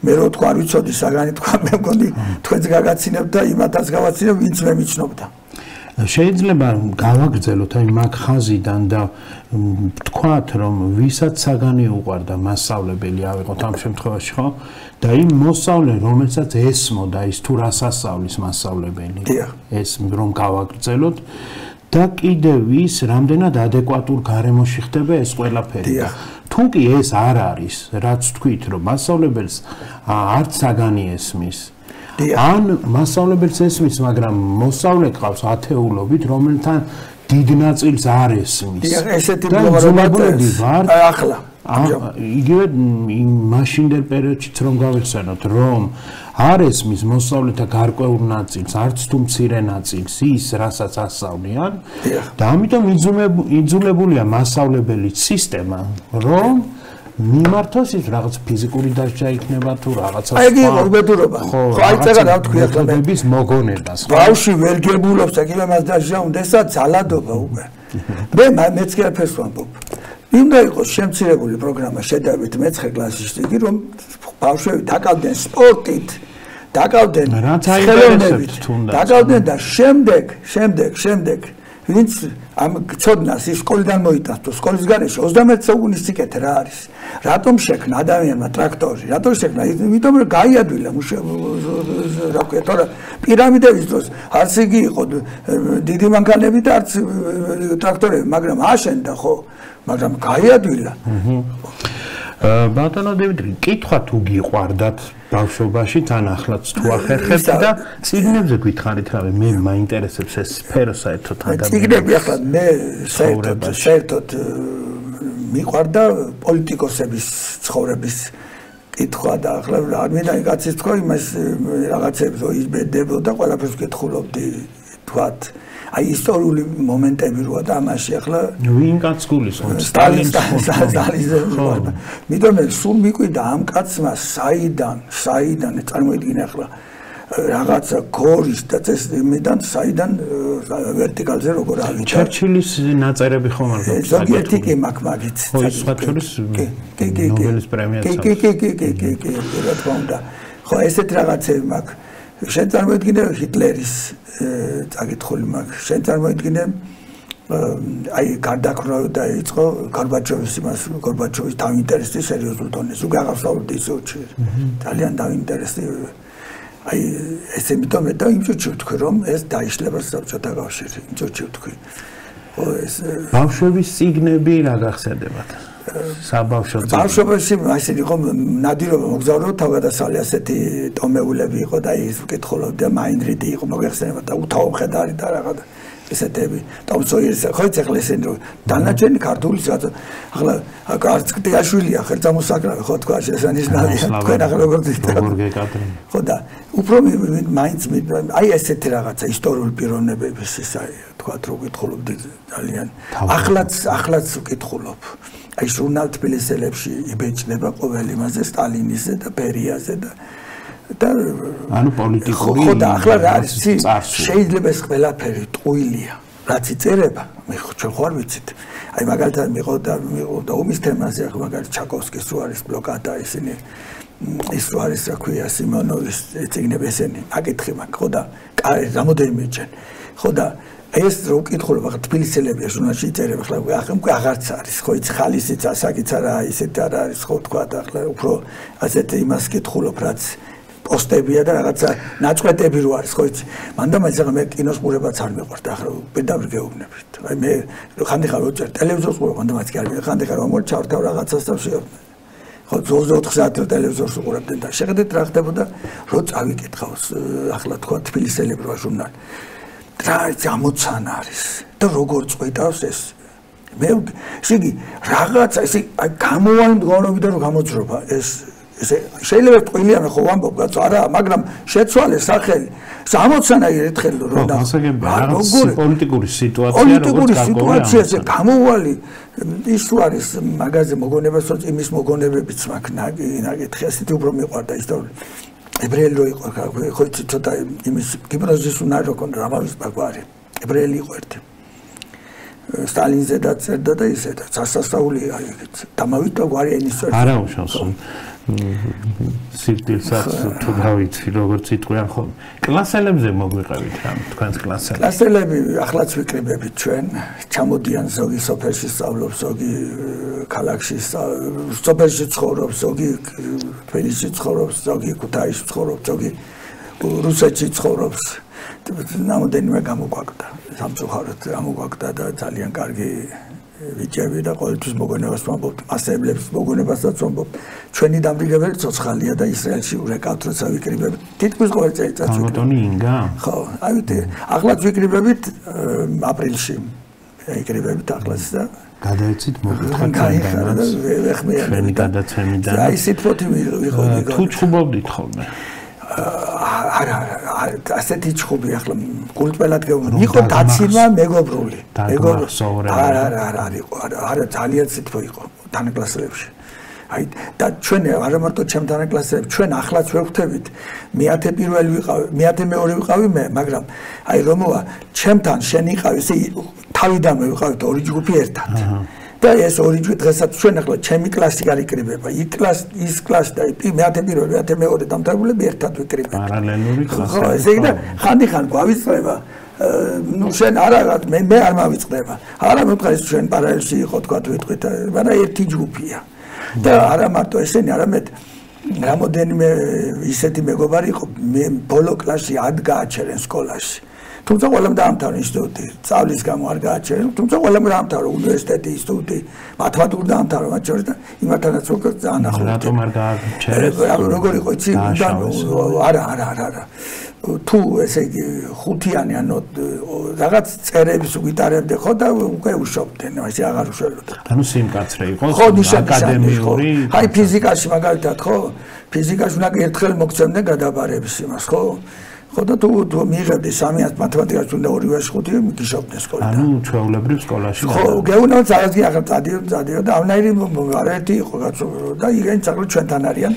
მე რო თქვა არ ვიცოდი საგანი თქვა მე მგონი თქვენს გაგაცინებ და იმათაც გავაცინებ ვინც მე მიჩნობდა შეიძლება გავაგრძელოთ აი მაგ ხაზიდან და ვთქვათ რომ ვისაც საგანი უყვარდა მასწავლებელი ავიღოთ ამ შემთხვევაში ხო და იმ მოსწავლე რომელსაც ესმოდა ის თუ რას ასწავლის მასწავლებელი ეს რომ გავაგრძელოთ და კიდევ ის რამდენად ადეკვატურ გარემოში ხდება ეს ყველაფერი თუ კი ეს არ არის რაც თქვით რომ მასწავლებელს არც საგანი ესმის ან მასწავლებელს ესმის მაგრამ მოსწავლე ყავს ათეულობით რომელთან დიდ ნაწილს არ ესმის ესეთი მდგომარეობები ვართ ახლა იგივე მაშინდელ პერიოდშიც რომ გავიხსენოთ რომ არ ესმის მოსწავლეთა გარკვეულ ნაწილს არც თუ მცირე ნაწილს ის რასაც ასწავლიან და ამიტომ იძულებულია მასწავლებელი სისტემა რომ მიმართოს ის რაღაც ფიზიკური დასჯა იქნება თუ რაღაცა სხვა. აი იგი უბედურობა. ხო, აი წეგა რა ვთქვი ახლა მე. ბების მოგონებას. ბავშვი ვერ გებულობს, აკივე მას დასჯა უნდაცა ძალადობა უკვე. მე მეც კი არაფერს ვამბობ. უნდა იყოს შემცირებული პროგრამა შედარებით მე-9 კლასში, იგი რომ ბავშვები დაკავდნენ სპორტით, დაკავდნენ ხელოვნებით, დაკავდნენ და შემდეგ ვინც ამ ცოდნას ის სკოლიდან მოიტანს, სკოლის გარეშე 21 საუკუნის სიკეთე რა არის? რატომ შექმნა ადამიანმა ტრაქტორი? რატომ შექმნა? იმიტომ რომ გაიადვილა რა ქვია, თორე პირამიდების დროს არც იგი იყო დიდი მანქანები და არც ტრაქტორები, მაგრამ აშენდა ხო? მაგრამ გაიადვილა. ბატონო დიმიტრი, კითხვა თუ გიყვარდათ ბავშვობაში, თან ახლაც თუ ახერხებთ და წიგნებზე გითხარით რავი, მე მაინტერესებს ეს სფერო საერთოდ ადამიანს. წიგნები ახლა მე საერთოდ მიყვარდა პოლიტიკოსების ცხოვრების კითხვა და ახლა არ მინდა კაცის თქვა იმას რაღაცებს რო იბედებოდა ყველაფერს კითხულობდი თქვათ აი ისტორიული მომენტები როა და ამაში ახლა ვინ კაც გულისხმობს სტალინის მიდონე სულ მიკვიდა ამ კაცმა საიდან წარმოიდგინე ახლა რაღაცა გორის და წესიმიდან საიდან ვერტიკალზე როგორ ავიდა. ჩერჩილის ნაწერები ხომ არ გაქვს? ზოგიერთი კი მაქვს მაგით. ხო, ის სხვა შორის ნობელის პრემიაც აქვს. კი, რა თქმა უნდა. ხო, ესეთ რაღაცები მაქვს. შენ წარმოიდგინე ჰიტლერის წაკითხული მაქვს. შენ წარმოიდგინე აი გარდაქმნა დაიწყო გორბაჩოვის დაინტერესდი სერიოზულ დონეზე. უკვე აღავსავდი ისოჩი. ძალიან დაინტერესდი. აი ესე იმიტომ მე და იმ წუთში ვთქვი რომ ეს დაიშლება საბჭოთა კავშირი. იმ წუთში ვთქვი. ხო ეს ბავშვების სიგნები რა გახსენდებათ? საბავშვო ბავშვობაში ასეთი იყო ნადირობა მოგზაურობა თავგადასავლე ასეთი ტომეულები იყო და ის ვკითხულობდი და მაინდრიდი იყო მოგეხსენება და უთავო მხედარი და რაღაც ესეთები ტომ სოიერის ხო ეხლა ესენი რომ დანარჩენი ქართული რაღაც ახლა არც კტიაშვილია ხერცა მოსაკრავი ხო თქვა შესანიშნავია თქვენ ახლა როგორ გეკადრენ ხო და უფრო მაინც აი ესეთი რაღაცა ისტორიული პიროვნებების ისა თქვა რომ ვკითხულობდი ძალიან ახლაც ვკითხულობ აი ჟურნალ თბილისელებში იბეჭდება ყოველ იმაზე სტალინიზე და ბერიაზე და ანუ პოლიტიკური ხო და ახლა რა არის შეიძლება ეს ყველაფერი ტყუილია რაც იწერება მე ჩვენ ხო არ ვიცით აი მაგალითად მიყო და ომის თემაზე ახლა მაგალითად ჩაკოვსკის რო არის ბლოკადა ისინი ის რო არის რა ქვია სიმონოვის წიგნები ესენი აკითხი მაქვს ხო და რამოდენიმე ჯერ ხო და ეს რო ვკითხულობ ახლა თბილისელები ჟურნალში იწერება ახლა უკვე აღარც არის ხო იცი ხალისიც ასაკიც არა ისეთ არ არის ხო თქვა და ახლა უფრო ასეთ იმას კითხულობ რაც პოსტებია და რაღაცა ნაწყვეტები რო არის ხო იცი მანდ ამას ახლა მე კინოს ყურებაც არ მიყვარდა ახლა პედაგოგ გეუბნებით აი მე ხანდახან ვწერ ტელევიზორს ყურებ მანდ ამაც კი არ ხანდახან რომ ჩავთავ რაღაცას და შეობდნენ ხო 24 საათი ტელევიზორს უყურებდნენ და შეხედეთ რა ხდებოდა რო წავიკითხავს ახლა თქვა თბილისელები რო ჟურნალი რა ამოცან არის და როგორ წყვეტავს ეს მე შეგი რაღაცა ესე აი გამოვალ მდგომარეობიდან რომ გამოძრობა ეს შეიძლება ტყუილიანა ხო ვამბობ კაცო არა მაგრამ შეცვალე სახელი ამოცანა ერთხელ რომ და როგორ პოლიტიკური სიტუაციაზე გამოვალი ის არის მაგაზე მოგონებას რომ იმის მოგონებებიც მაქვს ნაკითხი ასეთი უფრო მიყვარდა ისტორია ებრაელი რო იყო ხო იცი ცოტა იმის გიბროზის უნარო ქონდა რამავის ბაგვარი ებრაელი იყო ერთი სტალინზე დაწერდა და ისე და სასასწაული აიგეთ დამავიდა გვარი ენის არა უშავს სიტილსაც თუ გავიცი როგორც იტყვიან ხოლმე კლასელებზე მოგვიყევით რამ თქვენს კლასელები ახლაც ვიკრიბებით ჩვენ ჩამოდიან ზოგი სოფელში სწავლობს ზოგი ქალაქში სოფელში ცხოვრობს ზოგი თბილისში ცხოვრობს ზოგი ქუთაისში ცხოვრობს ზოგი რუსეთში ცხოვრობს ნამდვილად გამოგვაკდა სამწუხაროდ გამოგვაკდა და ძალიან კარგი ვიճები და ყოველთვის მოგონებას ვამბობთ მასეებლებს მოგონებასაც ვამბობთ ჩვენი დამრიგებელი ცოცხალია და ისრაელში ურეკავთ როცა ვიკრიბებით თითქმის ყოველ წელიწადს გამოტონი ინგა ხო აი ახლაც ვიკრიბებით აპრილში ვიკრიბებით ახლაც და გადაეცით მოგვითხრათ ჩვენი გადაცემიდან აი სიტყვოთი ვიყოდი თუ ჩხუბობდით ხოლმე არა ასეთი ჩხუბი ახლა კულტველად გეუბნები იყო დაცინვა მეგობრული არა ძალიან სიტყვა იყო თანაკლასელებში აი და ჩვენ არა მარტო ჩემ თანაკლასელებს ჩვენ ახლაც ვევხვდებით მეათე პირველი ვიყავი მეათე მეორე ვიყავი მე მაგრამ აი რომოა ჩემთან შენ იყავი ესე თავიდანვე ვიყავით ორი ჯგუფი ერთად და ეს ორი ჯგუფი დღესაც ჩვენ ახლა ჩემი კლასი გარიკრიბება ის კლასი და მეათე პირველი მეათე მეორე დამთავრებულები ერთად ვიკრიბებთ პარალელური კლასი ხო ესე იგი და ხანდახან გვავიწყდება ну შენ არა მე არ მავიწყდება არა მეთქვა ის ჩვენ პარალელში იყო თქვა ვიტყვით მაგრამ ერთი ჯგუფია და არა მარტო ესენი არამედ რამოდენიმე ისეთი მეგობარი იყო მე ბოლო კლასში არ გააჩერენ სკოლაში თუმცა ყველამ დაამთავრა ინსტიტუტი სწავლის გამო არ გააჩერენ თუმცა ყველამ დაამთავრა უნივერსიტეტი ინსტიტუტი მათემატიკური დაამთავრა მათ შორის და იმათანაც როგორ ძალიან ახლო რატომ არ გააჩერეს როგორ იყო იცი არა თუ ესე იგი ხუთიანი ანუ რაღაც წერების ვიტარებდი ხო და უკვე უშობდნენ ესე აღარ უშველოდა ანუ სიმკაცრე იყო აკადემიური აი ფიზიკაში მაგალითად ხო ფიზიკაში უნდა ერთხელ მოგცემდნენ გადაბარების იმას ხო ხო და თუ მიიღებდი 300 მათემატიკაში უნდა 2-5 მიგიშობდნენ სკოლიდან ანუ ჩვეულებრივ სკოლაში ხო გეუბნებათ ძალზედ ახლა წადიო და ამნაირი არაერთი იყო კაცო და იგენ წაკლო ჩვენთან არიან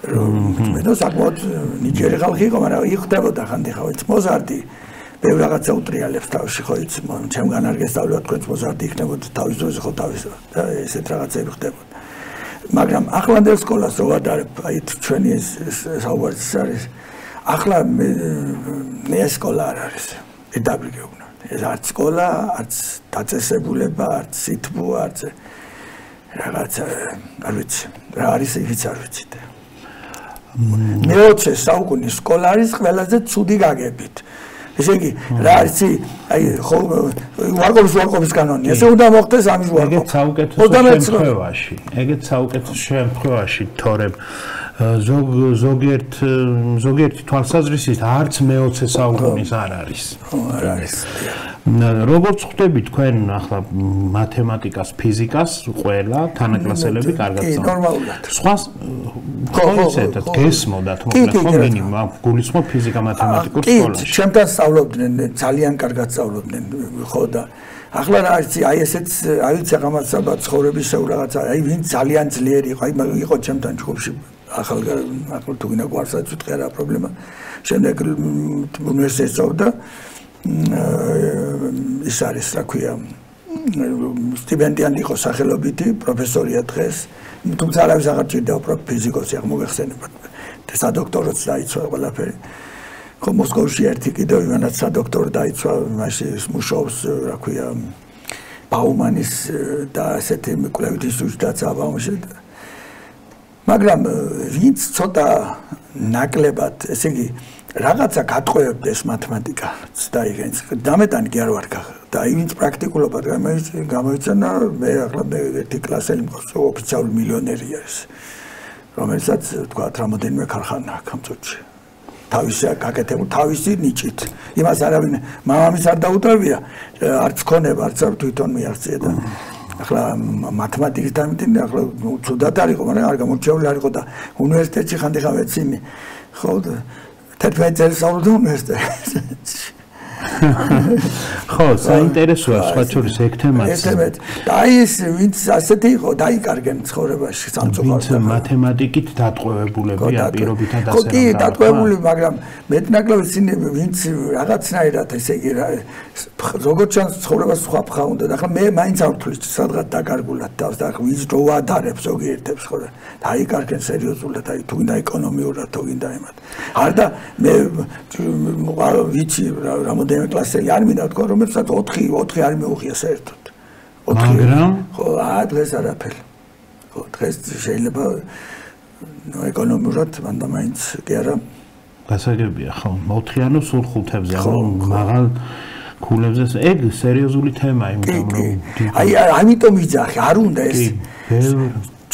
მე და საკმაოდ ნიჭიერი ხალხი იყო, მაგრამ იხდებოდა ხანდახან ვიც მოზარდი ბევრ რაღაცა უტრიალებს თავში ხო იცი, ჩემგან არ გესწავლა თქვენს მოზარდი იქნებოდა თავის დროზე ხო თავის და ესეთ რაღაცები ხდებოდა. მაგრამ ახლანდელ სკოლას რო ვადარებ, აი ჩვენი ეს საუბარიც არის. ახლა მე სკოლა არ არის. ედაბრიგებუნა. ეს არც სკოლა, არც დაწესებულება, არც სითბო, არც რაღაცა არ ვიცი. რა არის იქიც არ ვიცით. მე-20 საუკუნის სკოლა არის ყველაზე ცუდი გაგებით. ესე იგი, რა არის აი ხო ვარყოფის კანონი. ესე უნდა მოხდეს ამის ვარყოფა. ეგეც საუკეთესო შემთხვევაში, თორემ ზოგიერთი თვალსაზრისით არც მე-20 საუკუნის არ არის. არ არის. როგორც ხვდები თქვენ ახლა მათემატიკას, ფიზიკას ყველა თანაკლასელები კარგად სწავლობენ. ნორმალურად. სხვა ისეთად გესმოდათ, მოკლედ ხო მინიმუმ გულისხმობ ფიზიკა მათემატიკურ სკოლაში. ჩემთან სწავლობდნენ, ძალიან კარგად სწავლობდნენ, ხო და ახლა რა არის აი ესეც აი ცაღამაცაბა ცხოვრების რაღაცა აი ვინც ძალიან ძლიერი იყო აი იყო ჩემთან ჯგუფში ახლა თუ გინდა გვარსაც ვიტყი რა პრობლემა შემდეგ უნივერსიტეტს სწავლობდა ის არის რა ქვია სტიპენდიანტი იყო სახელობითი პროფესორია დღეს თუმცა არავის აღარ ჭირდება ფიზიკოსი აღ მოგეხსენებათ და სადოქტოროც დაიცვა ყველაფერი ხო მოსკოვში ერთი კიდევ ვინაც სადოქტორო დაიცვა მაშინ მუშაობს რა ქვია ბაუმანის და ასეთი კვლევითი ინსტიტუტშიც აბაუმში მაგრამ ვინც ცოტა ნაკლებად ესე იგი რაღაცა გატყვევდეს მათემატიკას და იგენს დამეტანი კი არ ვარ და ვინც პრაქტიკულობად გამოიცანა მე ახლა მე ერთი კლასელი მყავს ოფიციალური მილიონერი არის რომელსაც თქვა რამოდენიმე ქარხანა აქვს ამ წუთში თავისი გაკეთებული თავისი ნიჭით იმას არავინ მამამის არ დაუტოვია არც ქონება არც თვითონ მიაღწია და ახლა მათემატიკის დამიტინე ახლა ცუდად არ იყო მაგრამ არ გამორჩეული არ იყო და უნივერსიტეტში ხანდახან ვეცინი ხო 11 წელს სწავლობდა უნივერსიტეტში ხო საინტერესოა სხვა შორის ეგ თემაც და ის ვინც ასეთი იყო დაიკარგენ ცხოვრებაში სამწუხაროდ მათემატიკით დატყვევებულებია პირობითად ასე ხო კი დატყვევებული მაგრამ მეტნაკლებად ცინები ვინც რაღაცნაირად ესე იგი როგორც ჩანს ცხოვრებას სხვა ფხა უნდა და ახლა მე მაინც არ ვთვლი სადღაც დაკარგულად თავს და ახლა ვინც რო ადარებს ზოგიერთებს ხო დაიკარგენ სერიოზულად აი თუ გინდა ეკონომიურად თუ გინდა იმათ არ და მე ვიცი რამოდენიმე კლასელი არ მინდა თქვა რომელსაც 4 არ მეუღია საერთოდ 4 მაგრამ ხო დღეს არაფერი ხო დღეს შეიძლება ეკონომიურად მანდა მაინც კი არა გასაგებია ხო 4 ანუ სულ 5-ებზე ანუ მაღალ ქულებზე ეგ სერიოზული თემაა იმიტომ რომ აი ამიტომ იძახი არ უნდა ეს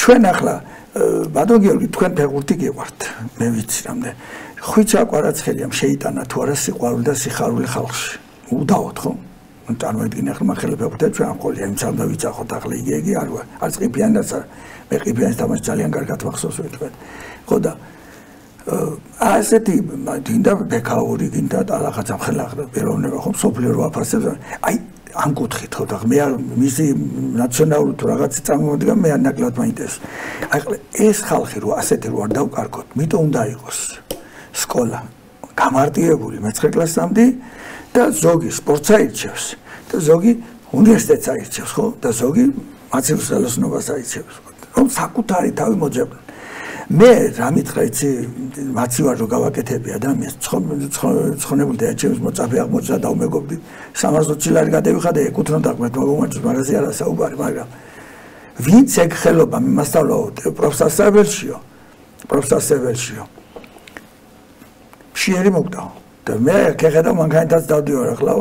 ჩვენ ახლა ბატონ გიორგი თქვენ ფეხბურთი გიყვართ მე ვიცი რამდენ ხვიჩა კვარაცხელიამ შეიტანა თუ არა სიყვარული და სიხარული ხალხში უდავოდ ხო წარმოიდგინე ახლა მაგ ხელფეხბურთებს ჩვენ ყოლია იმ წამდა ვიცახოთ ახლა იგი არც ყიფიანაც მე ყიფიანს თამაში ძალიან კარგად ვახსოვს ვეთქვათ ხო და ასეთი გინდა ბეკაური გინდა და რაღაცა ხელახლა პიროვნება ხო სოფლიო რო აფასებს აი ამ კუთხით ხო და მე მისი ნაციონალური თუ რაღაცა წარმოდგა მე არ ნაკლად მაინტერესებს აი ეს ხალხი რო ასეთი რო არ დავკარგოთ მიტომ უნდა იყოს სკოლა გამარტივებული მე-9 კლასამდე და ზოგი სპორტს აირჩევს და ზოგი უნივერსიტეტს აირჩევს ხო და ზოგი მაცივ ხელოსნობას აირჩევს რომ საკუთარი თავი მოძებნონ მე რა მითხრა იცი მაცივარ რო გავაკეთები ადამიანს ცხონებული და ჩემს მოწაფე აღმოჩნდა და უმეგობდი 320 ლარი გადავიხადე ეკუთვნოდა მე მოგომარჯოს მაგაზე არა საუბარი მაგრამ ვინც ეგ ხელობა მიმასწავლო პროფესორსებელშიო შეერი მოგდა და მე ქეხედა მანქანითაც დავდივარ ახლა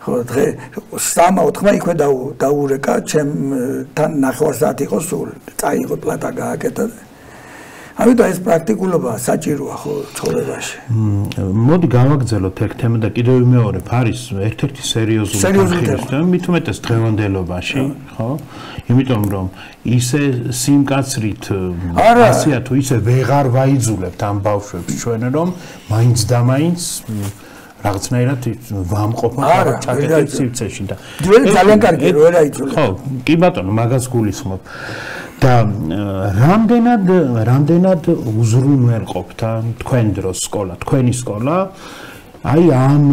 ხო დღე 3-4 იქვე დაურეკა ჩემთან 9 საათი იყო სულ წაიღო პლატა გააკეთა ამიტომ ეს პრაქტიკულობა საჭიროა ხო ცხოვრებაში მოდი გავაგრძელოთ ეგ თემა და კიდევ მეორე არის ერთ-ერთი სერიოზული თემა მით უმეტეს დღევანდელობაში ხო იმიტომ რომ ისე სიმკაცრით ასია თუ ისე ვეღარ ვაიძულებთ ამ ბავშვებს ჩვენ რომ მაინც და მაინც რაღაცნაირად ვამყოფოთ ჩაკეტილ სივრცეში და ძალიან კარგი რო არ აიძულებ ხო კი ბატონო მაგას გულისხმობ და რამდენად უზრუნველყოფთ თქვენ დროს სკოლა, თქვენი სკოლა აი ამ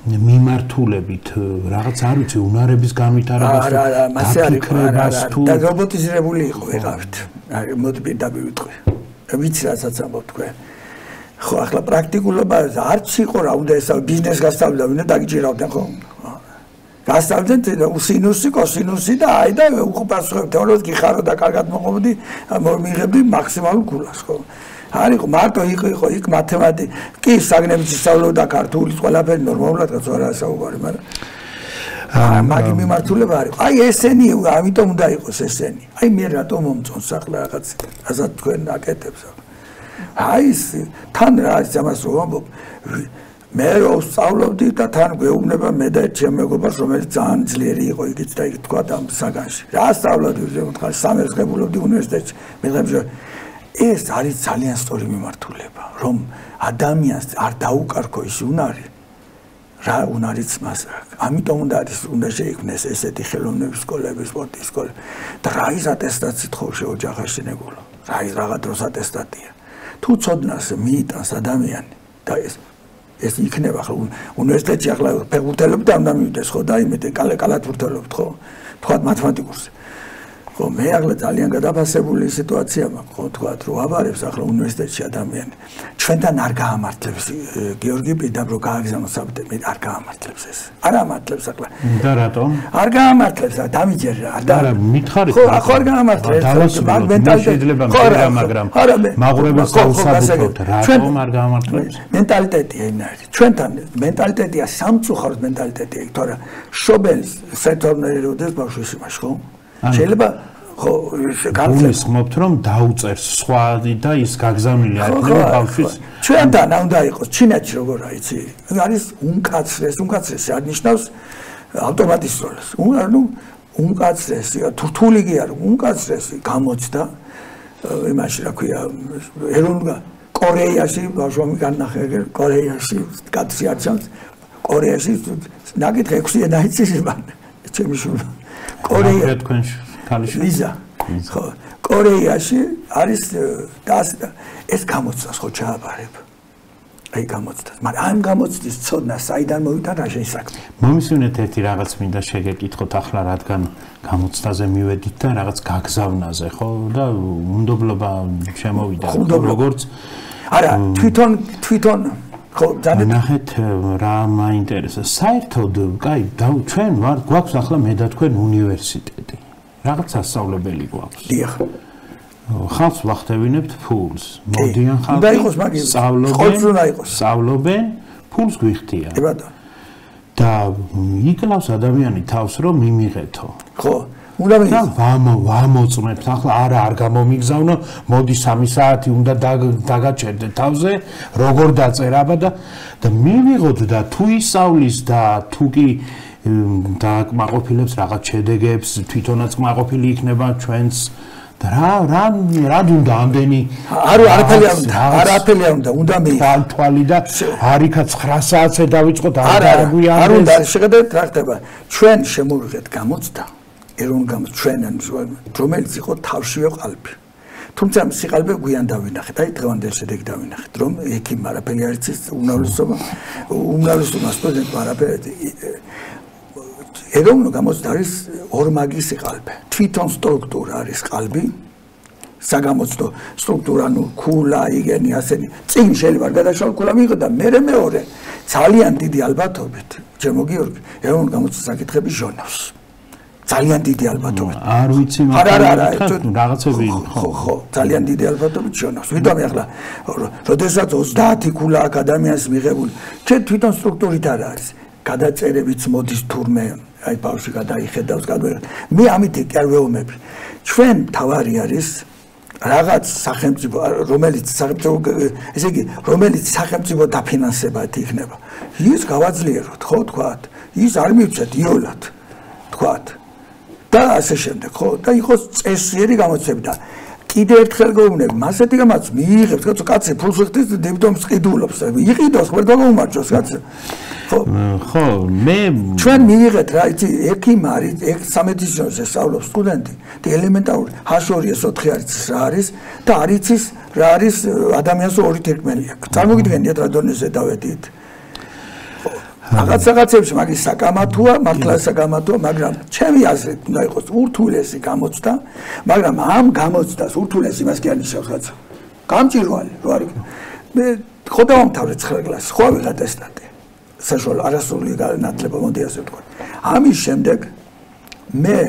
მიმართულებით რაღაც არ ვიცი უნარების განვითარებას თუ და რობოტიზირებული იყო ვეღართ. აი მოდი პირდაპირ ვიტყვი. ვიცი რასაც ამბობ თქვენ. ხო ახლა პრაქტიკულობა არც იყო რა უნდა ესწავლო ბიზნეს გასწავლდა ვინმე დაგიჭირავდნენ ხო? გასწავლდეთ სინუსი, კოსინუსი და აი და უყურებთ თეორიას გიხარო და კარგად მოყობდი მიიღებდი მაქსიმალურ გულას ხო? არ იყო მარტო იყო იქ მათემატიკა კი საგნებიც ისწავლობდა ქართულის ყველაფერი ნორმალურად რაც არა საუბარი მაგრამ მაგი მიმართულება არ იყო აი ესენი ამიტომ უნდა იყოს ესენი აი მე რატომ მომწონს ახლა რაღაც ასად თქვენ აკეთებს აი თან რა ის ამას რომ ამბობ მე რო სწავლობდი და თან გვეუბნება მე და ჩემ მეგობარს რომელიც ძალიან ძლიერი იყო იგიც და იქ თქვა ამ საგანში რა სწავლობდი ხარ სამერს ღებულობდი უნივერსიტეტში მე ეს არის ძალიან სწორი მიმართულება, რომ ადამიანს არ დაუკარგო ის უნარი, რა უნარიც მას აქვს. ამიტომ უნდა შეიქმნეს ესეთი ხელოვნების სკოლები, სპორტის სკოლები. და რა ის ატესტაციით ხო შეოჯახაში ნეგულო. რა ის რაღა დროს ატესტატია. თუ ცოდნას მიიტანს ადამიანი და ეს იქნება ხო უნივერსიტეტში ახლა ფეხბურთელები უნდა მივიდეს ხო და იმედ კალათბურთელობთ ხო? თქვათ მათემატიკურზე. მე ახლა ძალიან გადაფასებული სიტუაცია მაქვს ხო თქვა რომ აბარებს ახლა უნივერსიტეტში ადამიანი ჩვენთან არ გაამართლებს გიორგი პირდაპირ რომ გააგზავნოს საბჭოთი არ გაამართლებს ეს არ ამართლებს ახლა და რატომ არ გაამართლებს დამიჯერე არა მითხარით ხო არ გაამართლებს შეიძლება მაგრამ მაყურებელს დაუსაბუთოთ რატომ არ გაამართლებს მენტალიტეტია ინარი ჩვენთან მენტალიტეტია სამწუხაროდ მენტალიტეტია თორე შობელის სექტორნერი როდეს ბავშვის იმაში ხო შეიძლება ხო გულისხმობთ რომ დაუწერს სხვა და ის გაგზავნილი არ იქნება ბავშვის ჩვენთან უნდა იყოს ჩინეთში როგორ აიცი არის უმკაცრესი არნიშნავს ავტომატის როლს ნუ უმკაცრესი თურთული კი არ უმკაცრესი გამოცდა იმაში რა ქვია ეროვნულ კორეაში ბავშვი განახე კორეაში კაცი არჩევს კორეაში ნაკითხი 6 ენა იცის მან ჩემი შვილო კორეა თქვენში ქალიშვილი ლიზა ხო კორეაში არის ეს გამოცდას ხო ჩააბარებ აი გამოცდას მაგრამ ამ გამოცდის ცოდნა საიდან მოვიდა რა შეიძლება მომისმინეთ ერთი რაღაც მინდა შეგეკითხოთ ახლა რადგან გამოცდაზე მივედით და რაღაც გაგზავნაზე ხო და უნდობლობა შემოვიდა როგორც არა თვითონ ხო ნახეთ რა მაინტერესებს საერთოდ კაი ჩვენ გვაქვს ახლა მე და თქვენ უნივერსიტეტი რაღაც სასწავლებელი გვაქვს დიახ ხალხს ვახტევინებთ ფულს მოდიან უნდა იყოს მაგის სწავლობენ ფულს გვიხდიან კი ბატონო და იკლავს ადამიანი თავს რომ მიმიღეთო ხო უნდა ვამოწმებთ ახლა არ გამომიგზავნო მოდი 3 საათი უნდა დაგაჭერდე თავზე როგორ დაწერაბა და მივიღოთ და თუ ისწავლის და თუ კი დააკმაყოფილებს რაღაც შედეგებს თვითონაც კმაყოფილი იქნება ჩვენს და რა უნდა ამდენი არაფერი უნდა თვალი და არიქა 9 საათზე დავიწყოთ არ უნდა შეგადეთ რა ხდება ჩვენ შემოვიღეთ გამოცდა ეროვნულ ჩვენ რომელიც იყო თავშივე ყალბი თუმცა სიყალბე გვიან დავინახეთ აი დღევანდელ შედეგი დავინახეთ რომ ექიმ არაფერი არ იცის უმრავლესობა სტუდენტ არაფერი ეროვნულ გამოცდა არის ორმაგი სიყალბე თვითონ სტრუქტურა არის ყალბი საგამოცდო სტრუქტურა ნუ ქულა იგენი ასენი წინ შეიძლება გადაშალ ქულა მიიღო და მეორე ძალიან დიდი ალბათობით ჩემო გიორგი ეროვნულ გამოცდას საკითხები ჟონავს ძალიან დიდი ალბათობით არ ვიცი მაგრამ რაღაცები ხო ძალიან დიდი ალბათობით ჟონავს ვიდრე ახლა როდესაც 30 ქულა აკადემიას მიღებული ჩვენ თვითონ სტრუქტურით არ არის გადაწერებიც მოდის თურმე აი ბავშვი გადაიხედავს მე ამით კი არ ვეომები ჩვენ თავარი არის რაღაც სახელმწიფო რომელიც სახელმწიფო დაფინანსებად იქნება ის გავაძლიეროთ ხო თქვათ ის არ მივცეთ იოლად თქვათ და ასე შემდეგ ხო და იყოს წესიერი გამოცემები და კიდე ერთხელ გეუბნები, მასეთი გამაც მიიღებს, კაცი ფულს ხდის დიპლომს ყიდულობს, იყიდოს, ხმერდა გაუმარჯოს, კაცი. ხო, მე ჩვენ მიიღეთ რა, იცი, ექიმ არის, სამედიცინოზე სწავლობს სტუდენტი, და ელემენტარული H2S4 არის რა არის და არ იცის რა არის ადამიანს ორი თერმელი აქვს. წარმოგიდგენიათ რა დონეზე დავედით. რაღაცებში მაგის საკამათოა, მართლა საკამათოა, მაგრამ ჩემი აზრით უნდა იყოს ურთულესი გამოცდა, მაგრამ ამ გამოცდას ურთულესი იმას კი არნიშნავს რაცა. გამჭირვალი, რო არის. მე ხო დავამთავრე 9 კლასი, ხო ავიღა ატესტატი. საშუალო არასრული განათლება მოდი ასე ვთქვა. ამის შემდეგ მე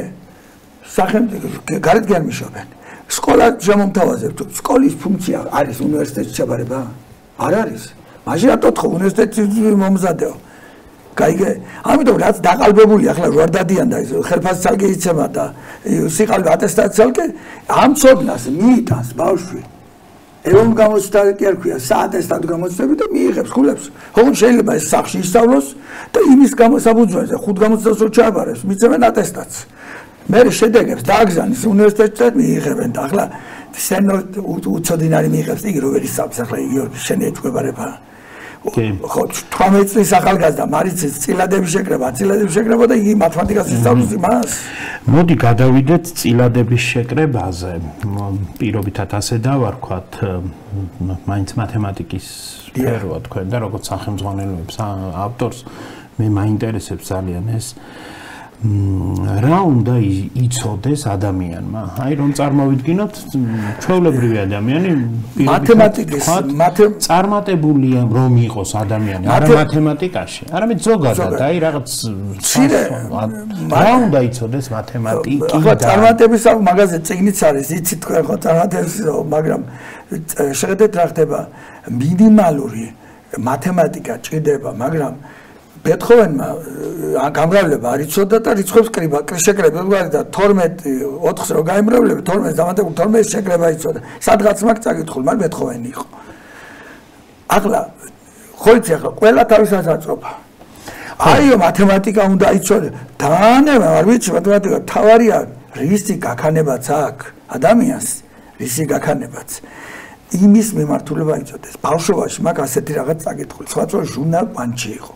სახელმწიფო გარეთ კი არ მიშობენ. სკოლა შემომთავაზებ თუ სკოლის ფუნქცია არის უნივერსიტეტში ჩაბარება? არ არის. მაშინ რატო თქო უნივერსიტეტში მომზადეო? გაიგე? ამიტომ რაც დაყალბებული ახლა რო არ დადიან და ხელფასი ცალკე იცემა და სიყალბე ატესტატი ცალკე ამ ცოდნას მიიტანს ბავშვი. ეროვნულ გამოცდა კი არ ქვია, საატესტატო გამოცდები და მიიღებს ხულებს. ოღონდ შეიძლება ეს სახში ისწავლოს და იმის საფუძველზე 5 გამოცდას რო ჩააბარებს, მიცემენ ატესტატს. მე შედეგებს დააგზავნის უნივერსიტეტში მიიღებენ და ახლა შენ უცოდინარი მიიღებს იგი რო ვერ ისწავლებს ახლა იგი შენ ეჭვებარება. ხო 18 წლის ახალგაზრდა მარიცის წილადების შეკრება და იგი მათემატიკას ისწავლის იმას. მოდი გადავიდეთ წილადების შეკრებაზე. პირობითად ასე დავარქვათ, მაინც მათემატიკის სფეროა თქვენ და როგორც სახელმძღვანელოებს ავტორს მე მაინტერესებს ძალიან ეს. რა უნდა იცოდეს ადამიანმა? აი რომ წარმოვიდგინოთ, ჩვეულებრივი ადამიანი მათემატიკის წარმატებულია რომ იყოს ადამიანი, არა მათემატიკაში, არამედ ზოგადად, აი რაღაც რა უნდა იცოდეს მათემატიკი? ახლა წარმატების მაგაზე წიგნიც არის, იცით თქვენ ხო წარმატების, მაგრამ შეხედეთ რა ხდება, მინიმალური მათემატიკა ჭირდება, მაგრამ ბეთჰოვენმა გამრავლება არ იცოდა და რიცხვებს შეკრება და 12 4-ს რო გაიმრავლება 12 დამატებული 12 შეკრება იცოდა. სადღაც მაგ წაკითხულ, მაგრამ ბეთჰოვენი იყო. ახლა ხო იცი ახლა ყველა თავისას აწובה. აიო მათემატიკა უნდა იცოდეს. დაანემა არ ვიცი მათემატიკა თავარია რისი გაქანებაც აქვს ადამიანს, რისი გაქანებაც. იმის მიმართულება იცოდეს. ბავშვობაში მაგ ასეთი რაღაც წაკითხული. სხვა ჟურნალ პანჩი იყო.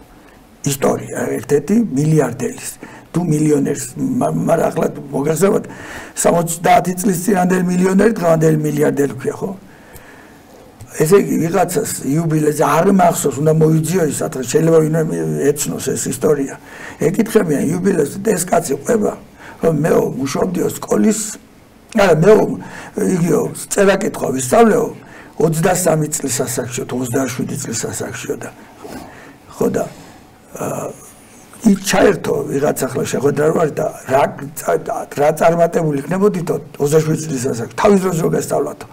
ისტორია ერთ-ერთი მილიარდერის თუ მილიონერის, მაგრამ ახლა მოგახსენებათ 70 წლის წინანდელი მილიონერი დღევანდელი მილიარდერი ქვია, ხო? ესე იგი ვიღაცას იუბილეზე არ მახსოვს, უნდა მოიძიო ის ადრე, შეიძლება ვინმე ეცნოს ეს ისტორია. ეკითხებიან იუბილეზე ეს კაცი ყვება, რომ მე მუშაობდიო სკოლის, არა მე იგიო წერა-კითხვა ვისწავლეო 23 წლის ასაკშიო, 27 წლის ასაკშიო და ხო და იქ ჩაერთო ვიღაც ახლა შეხვედრა ვარ და რა წარმატებული იქნებოდითო 27 წლის ასაკში თავის დროზე რო გასწავლათო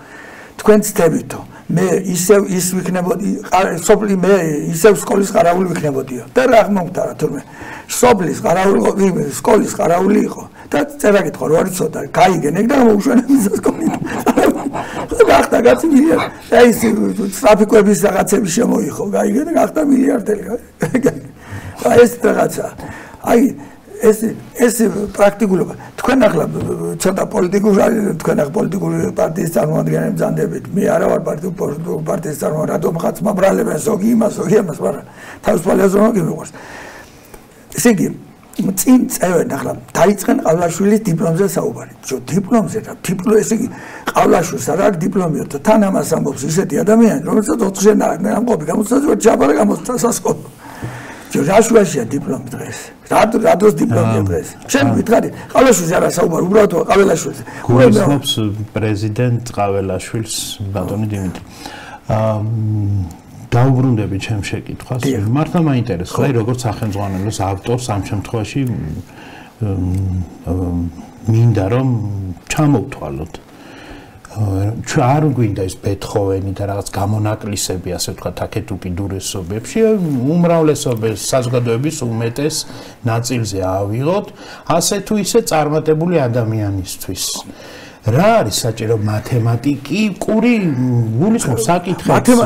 თქვენ ცდებითო მე ისევ ის ვიქნებოდი სოფლი მე ისევ სკოლის ყარაული ვიქნებოდიო და რა მომხდარა თურმე სოფლის ყარაული სკოლის ყარაული იყო და წერა-კითხვა რო არ იცოდა გაიგენ ეგ და მოუშვენებს სკოლით გახდა კაცი მილიარდერი აი ეს ტრაფიკების რაღაცები შემოიხო გაიგენ გახდა მილიარდერი ეს რაღაცა აი ეს პრაქტიკულობა თქვენ ახლა ცოტა პოლიტიკური თქვენ ახლა პოლიტიკური პარტიის წარმომადგენლები ძანდებით მე არა ვარ პარტიის წარმომადგენელი რატომ ხაც მომბრალებენ ზოგი იმას მაგრამ თავისუფალ აზროვნებაში მიყვარს ესე იგი წინ წევენ ახლა დაიწყენ ყავლაშვილის დიპლომზე საუბარი დიპლომზე რა ესე იგი ყავლაშვილს არ აქვს დიპლომიო და თან ამას ამბობს ისეთი ადამიანი რომელსაც 4 შენ ამყოფი გამოცდაზე ჩაბარა გამოცდა სასკოლო რაშუაშია დიპლომი დღეს? რადოს დიპლომია დღეს? შენ ვითხარი, ყავლაშვილს არა საუბარი, უბრალოდ ყაველაშვილს. გულისხმობს პრეზიდენტ ყაველაშვილს ბატონი დიმიტრი. დაუბრუნდები ჩემ შეკითხვას. მართლა მაინტერესებს, აი როგორც სახელმძღვანელოს ავტორს ამ შემთხვევაში მინდა რომ ჩამოვთვალოთ. არ გვინდა ეს ბეთჰოვენი და რაღაც გამონაკლისები, ასე ვთქვათ, აქეთ უკიდურესობებში, უმრავლესობის საზოგადოების უმეტეს ნაწილზე ავიღოთ, ასე თუ ისე წარმატებული ადამიანისთვის. რა არის საჭირო მათემატიკური გულისხმობს საკითხებს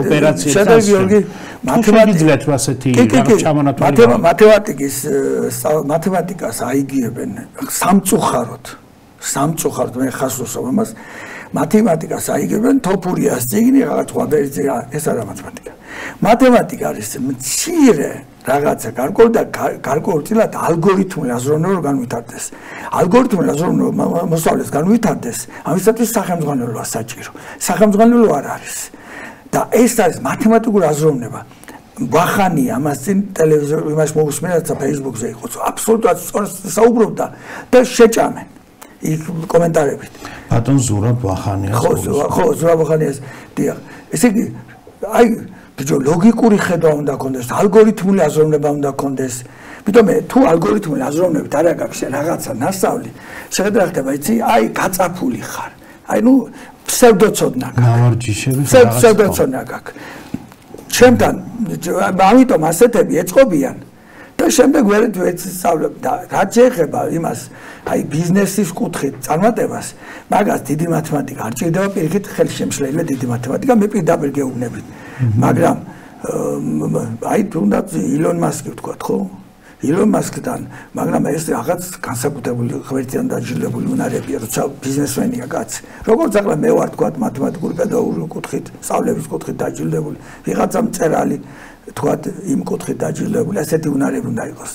ოპერაციებს მათემატიკას ასეთი მათემატიკას აიგიებენ სამწუხაროდ სამწუხაროდ მე ხას ვუსვამ ამას მათემატიკას აიგებენ თოფურიას წიგნი რაღაც ხვაბერიც ეს არა მათემატიკა მათემატიკა არის მცირე რაღაცა გარკვეულწილად ალგორითმული აზროვნება განვითარდეს ალგორითმული აზროვნება მოსწავლეს განვითარდეს ამისათვის სახელმძღვანელოა საჭირო სახელმძღვანელო არ არის და ეს არის მათემატიკური აზროვნება ვახანი ამას წინ ტელევიზორ იმას მოусმენთ და Facebook-ზე იყოს აბსოლუტურად საუბრობდა და შეჭამენ იქ კომენტარებით ბატონ ზურაბ ვახანიას ხო ზურაბ ვახანიას დიახ ესე იგი აი ბიჭო ლოგიკური ხედვა უნდა გქონდეს ალგორითმული აზროვნება უნდა გქონდეს იმიტომ თუ ალგორითმული აზროვნებით არ აქვს რაღაცა ნასწავლი შეხედა ხდება იცი აი გაწაფული ხარ აი ნუ ფსევდოცოდნა ნავარჯიშები ფსევდოცოდნა გაქვს ჩემთან ამიტომ ასეთები ეწყობიან და შემდეგ ვერც სწავლებ და რაც შეეხება იმას აი ბიზნესის კუთხით წარმატებას მაგას დიდი მათემატიკა არ ჭირდება პირიქით ხელშემშლელი დიდი მათემატიკა მე პირდაპირ გეუბნებით მაგრამ აი თუნდაც ილონ მასკი ვთქვათ ხო ილონ მასკთან მაგრამ ეს რაღაც განსაკუთრებული ღმერთიდან დაჯილდებული უნარებია როცა ბიზნესმენია კაცი როგორც ახლა მე ვარ თქვათ მათემატიკური პედაგოგიური კუთხით სწავლების კუთხით დაჯილდებული ვიღაცა მწერალი თქვათ იმ კუთხით დაჯილდებული ასეთი უნარები უნდა იყოს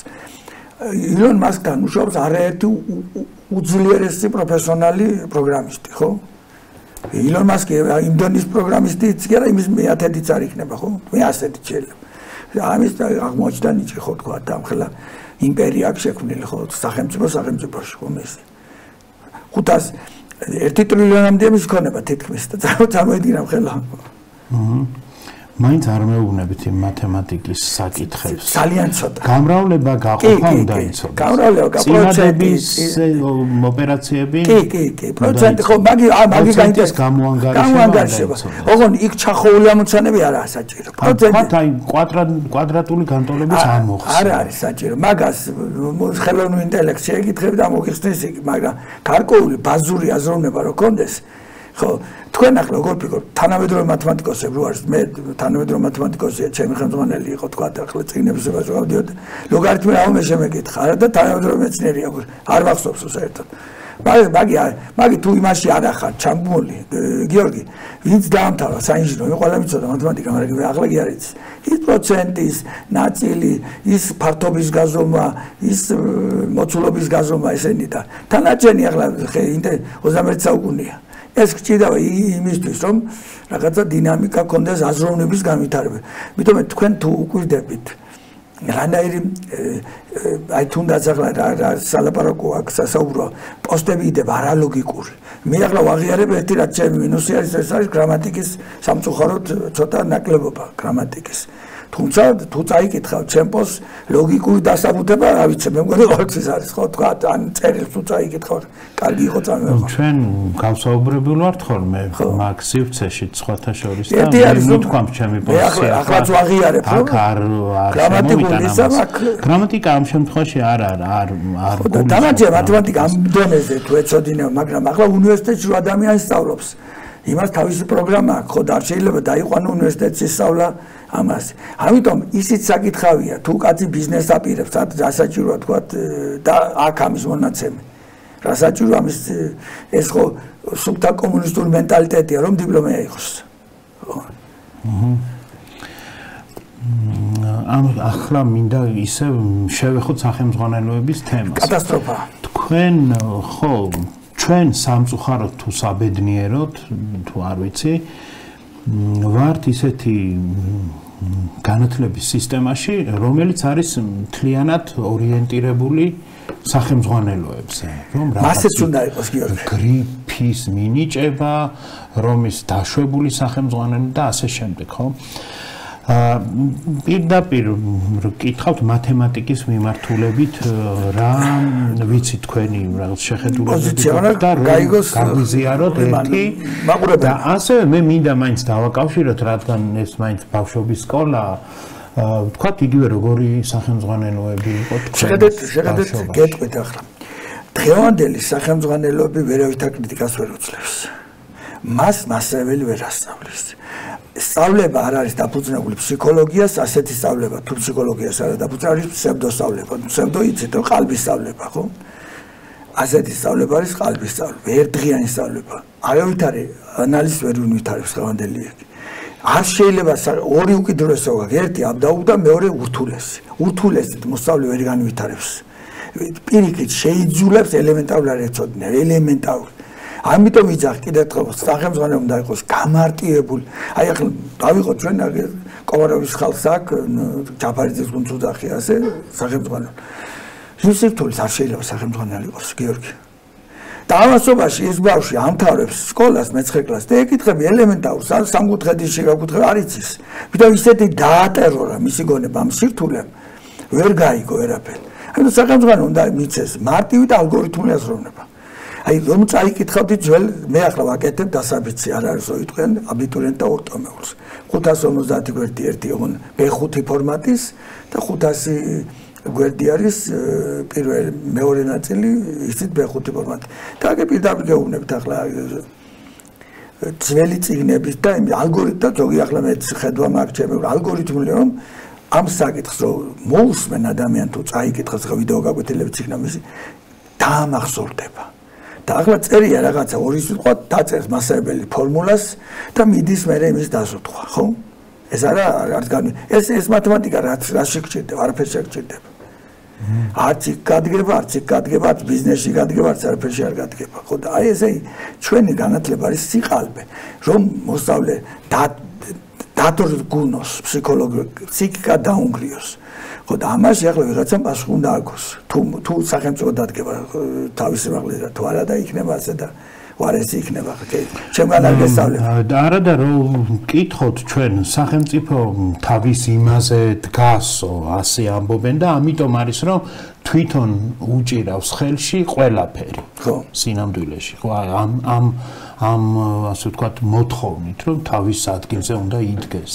ილონ მასკთან მუშაობს არაერთი უძლიერესი პროფესიონალი პროგრამისტი ხო ილონ მასკი იმ დონის პროგრამისტიც კი არა იმის მეათედიც არ იქნება ხო მე ასეთი შეიძლება ამის აღმოჩნდა ნიჭი ხო თქვა და ახლა იმპერია აქვს შექმნილი ხო სახელმწიფოში ხო მე 500 ტრილიონამდე მის ქონება თითქმის და წარმოიდგინე ხელა მაინც არ მეუბნებით იმ მათემატიკის საკითხებს. ძალიან ცოტა. გამრავლება გაყოფა უნდა იცოდეს. გამრავლება პროცენტის ოპერაციები. კი, პროცენტი ხო მაგი გაინტერესებს გამოანგარიშება. ოღონ იქ ჩახოული ამოცანები არაა საჭირო. პროცენტი აი კვადრატული განტოლების არ მოხსნა. არ არის საჭირო. მაგას ხელოვნური ინტელექტი შეგიძლიათ და მოგიხსნეს იგი, მაგრამ გარკვეული ბაზური აზროვნება რო კონდეს ხო თქვენ ახლა როგორ ფიქრობთ თანამედროვე მათემატიკოსები რო არის მე თანამედროვე მათემატიკოსია ჩემი ხელმძღვანელი იყო თქვა ახლა წიგნებზე ვაჟავდიოდ ლოგარითმი რა უნდა შემეკითხა არა და თანამედროვე მეცნიერია არ ვახსოვს საერთოდ მაგი თუ იმაში არ ახარ ჩამბული გიორგი ვინც დაამთავრა საინჟინრო მე ყველა მიცოდა მათემატიკა მაგრამ ახლა კი არ იცი ის პროცენტის ნაწილი ის ფართობის გაზომა ის მოცულობის გაზომა ესენი და თანაჩენი ახლა 21 საუკუნეა ეს გჭირდება იმისთვის რომ რაღაცა დინამიკა კონდეს აზროვნების განვითარება. მითუმე თქვენ თუ უკვირდებით რანაირი აი თუნდაც ახლა რა სალაპარაკო აქ სასაუბრო პოსტები იდება არალოგიკური. მე ახლა ვაღიარებ ერთი რაც ჩემი მინუსი არის ეს არის გრამატიკის სამწუხაროდ ცოტა ნაკლებობა გრამატიკის. თუმცა თუ წაიკითხავ ჩემპოს ლოგიკური დასაბუთება რა ვიცი მე მგონი ყოველთვის არის ხო თქვა ან წერილს თუ წაიკითხავ კარგი იყო წამოიღო ჩვენ გავსაუბრებულ ვართ ხოლმე მაგ სივრცეში სხვათა შორის და მე თქვამ ჩემი პოზიცია ახლაც ვაღიარებ აქ არ გრამატიკა ამ შემთხვევაში არ დამაჯერა მათემატიკა ამ დონეზე თუ ეცოდინებ მაგრამ ახლა უნივერსიტეტში რო ადამიანი სწავლობს იმას თავისი პროგრამა აქვს ხო და არ შეიძლება დაიყვანო უნივერსიტეტში სწავლა ამას. ამიტომ ისიც საკითხავია, თუ კაცი ბიზნესს აპირებს, რა საჭიროა თქვა და აქ ამის მონაცემი. რა საჭიროა ამის ეს ხო სუბთა კომუნისტური მენტალიტეტია, რომ დიპლომია იყოს. ახლა მინდა ისე შევეხოთ სახელმძღვანელოების თემას. კატასტროფა. თქვენ ხო ჩვენ სამწუხაროდ თუ საბედნიეროდ თუ არ ვიცი ვართ ისეთი განათლების სისტემაში, რომელიც არის მთლიანად ორიენტირებული სახელმძღვანელოებზე, რომ მასეც უნდა იყოს გიორგი. გრიფის მინიჭება, რომ ის დაშვებული სახელმძღვანელი და ასე შემდეგ, ხო? პირდაპირ კითხავთ მათემატიკის მიმართულებით რა ვიცი თქვენი რაღაც შეხედულებები და გაგვიზიაროთ ერთი და ასე მე მინდა მაინც დავაკავშიროთ რადგან ეს მაინც ბავშვობის სკოლა თქვათ იგივე როგორი სახელმძღვანელოები იყო შეხედეთ გეტყვით ახლა დღევანდელი სახელმძღვანელოები ვერავითარ კრიტიკას ვერ უძლებს მას მასწავლებელი ვერ ასწავლის სწავლება არ არის დაფუძნებული ფსიქოლოგიას, ასეთი სწავლება თუ ფსიქოლოგიას არა დაფუძნებული, ფსევდოსწავლება, ფსევდო იცით, რომ ყალბის სწავლება, ხო? ასეთი სწავლება არის ყალბის სწავლება, ერთდღიანი სწავლება. არავით არის ანალიზს ვერ ვითარებს ხევანდელი ერთი. არ შეიძლება ორი უკიდურესობა გაქვს, ერთი აბდაუდა, მეორე ურთულესი. ურთულესით მოსწავლე ვერ განვითარებს. პირიქით შეიძულებს ელემენტარული არეცოდნა, ელემენტარული. ამიტომ ვიძახ კიდევ ერთხელ სახელმწიფო უნდა იყოს გამარტივებული. აი ახლა დავიყოთ ჩვენ კომაროვის ხალხს აქ ჯაფარიძის გუნდს უძახი ასე სახელმწიფო. რუსეთულის არ შეიძლება სახელმწიფო იყოს გიორგი. და ამასობაში ეს ბავშვი ამთავრებს სკოლას მე-9 კლასს და ეკითხები ელემენტარულ სამკუთხედის შეგაკუთრება არ იცის. ვიდრე ისეთი დაატერორა მისი გონება ამ სირთულემ ვერ გაიგო ვერაფერი. ანუ სახელმწიფო უნდა მიცეს მარტივი და ალგორითმული აზროვნება. აი რომ წაიკითხავდი ძველ მე ახლა ვაკეთებ დასაბიცი არ არის ოიტყვიან აბიტურიენტთა ორტომეულს 550 გვერდი ერთი ოღონ B5 ფორმატის და 500 გვერდი არის პირველი მეორე ნაწილი ისიც B5 ფორმატი და აგე პირდაპირ გეუბნებთ ახლა ძველი წიგნების და ალგორითმი და ზოგი ახლა მე ხედვა მაქვს ჩემი ალგორითმული რომ ამ საკითხს რომ მოусმენ ადამიან თუ წაიკითხოს ხა ვიდეო გაკვეთილები წიგნების დაამახსოვრდება და ახლა წერია რაღაცა ორი სიტყვა დაწერს მასწავლებელი ფორმულას და მიდის მერე იმის დასუთხვა ხო ეს არა ეს მათემატიკა რაც შეგჭირდება არაფერს შეგჭირდება არც იქ გადგება არც ბიზნესში გადგება არც არაფერში არ გადგება ხო და აი ესე ჩვენი განათლება არის სიყალბე რომ მოსწავლე დადრგუნოს ფსიქიკა დაუნგრიოს ხო და ამაში ახლა ვიღაცამ პასუხი უნდა აქვს თუ სახელმწიფო დადგება თავის სიმაღლეზე და თუ არა და იქნება ასე და ვარესი იქნება ხო ჩემგან არ გესწავლება და არა და რომ მკითხოთ ჩვენ სახელმწიფო თავის იმაზე დგასო ასე ამბობენ და ამიტომ არის რომ თვითონ უჭირავს ხელში ყველაფერი ხო სინამდვილეში ხო ამ ასე ვთქვათ მოთხოვნით რომ თავის ადგილზე უნდა იდგეს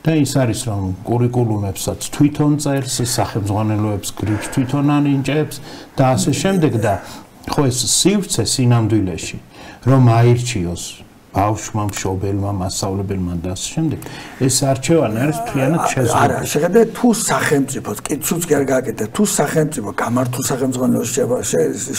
და ის არის რომ კურიკულუმებსაც თვითონ წერს სახელმძღვანელოებს გრიფს თვითონ ანიჭებს და ასე შემდეგ და ხო ეს სივრცე სინამდვილეში რომ აირჩიოს ბავშვმა მშობელმა მასწავლებელმა და ასე შემდეგ ეს არჩევანი არის მთლიანად შეზღუდული არა შეხედე თუ სახელმწიფო კითხულს კი არ გააკეთე თუ სახელმწიფო გამართულ სახელმძღვანელოს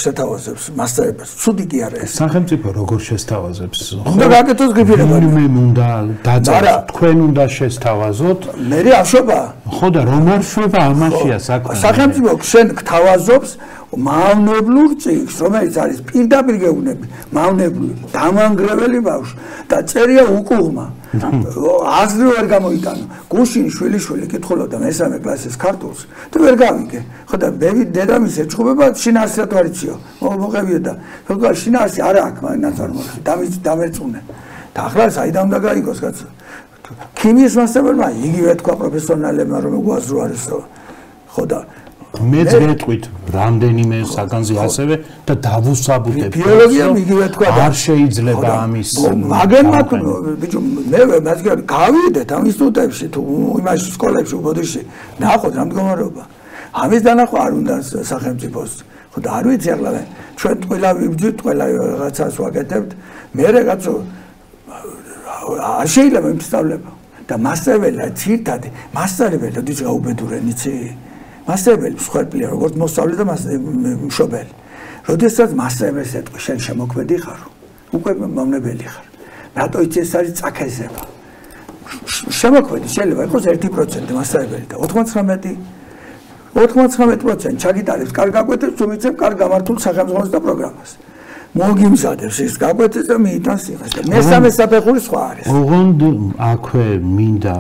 შეთავაზებს მასწავლებელს ცუდი კი არა ეს სახელმწიფო როგორ შესთავაზებს უნდა გააკეთოს გიფირება მე უნდა დაწეროს თქვენ უნდა შესთავაზოთ მე აღშობა ხო და რომ არ შვება ამაშია საქმე სახელმწიფო შენ გთავაზობს მავნებლურ წიგნს რომელიც არის პირდაპირ გეუბნები მავნებლური დამანგრეველი ბავშვი და წერია უკუღმა აზრი ვერ გამოიტანო გუშინ შვილიშვილი კითხულობდა მე-3 კლასის ქართულს და ვერ გავიგე ხო და დედამის ეჭუბება შინაარსად ვარიციო მოყევია და ხო შინაარსი არა აქვს მაგ ნაწარმოებში დამერწუნე და ახლა საიდან უნდა გაიგოს კაცო ქიმიის მასწავლებელმა იგივე თქვა პროფესიონალებმა რომ უაზრო არისო ხო და მეც გეტყვით რამდენიმე საგანზე ასევე და დავუსაბუთებ ბიოლოგიამ იგივე თქვა არ შეიძლება ამის მაგრამ ბიჭო მე მასგან გავიდეთ ამ ინსტიტუტებში თუ იმაში სკოლებში უბოდიში ნახოთ რა მდგომარეობა ამის დანახვა არ უნდა სახელმწიფოს ხო და არ ვიცი ახლა ჩვენ ყველა ვიბძვით ყველა რაღაცას ვაკეთებთ მე რაღაცო არ შეიძლება იმსწავლება და მასწავლებელი ცირთადი მასწავლებელი როდის გაუბედურენ იცი მასწავლებელი მსხვერპლია როგორც მოსწავლე და მშობელი. როდესაც მასწავლებელს ეტყვი შენ შემოქმედი ხარ, უკვე მავნებელი ხარ. რატო იცი ეს არის წაქეზება. შემოქმედი შეიძლება იყოს 1% მასწავლებელი და 99% ჩაგიტარებს კარგ გაკვეთილს, თუ მიცემ კარგ გამართულ სახელმწიფოს და პროგრამას. მოგიმზადებს ის გაკვეთილს და მიიტანს იმას და მესამე საფეხური სხვა არის. ოღონდ აქვე მინდა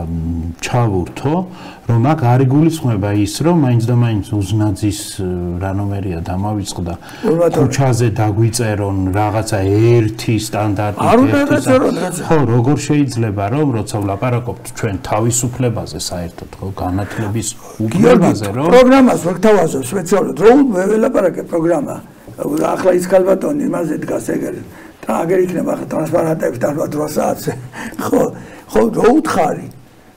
ჩავურთო რომ აქ არ იგულისხმება ის რომ მაინც და მაინც უზნაძის რანომერია დამავიწყდა ქუჩაზე დაგვიწერონ რაღაცა ერთი სტანდარტი ხო როგორ შეიძლება რომ როცა ვლაპარაკობთ ჩვენ თავისუფლებაზე საერთოდ ხო განათლების უფლებაზე რომ პროგრამას ვერ გთავაზობ სპეციალურად რომ ველაპარაკე პროგრამა ახლა ის ქალბატონი იმაზე დგას ეგერ და აგერ იქნება ახლა ტრანსპარენტები და დროსაც ხო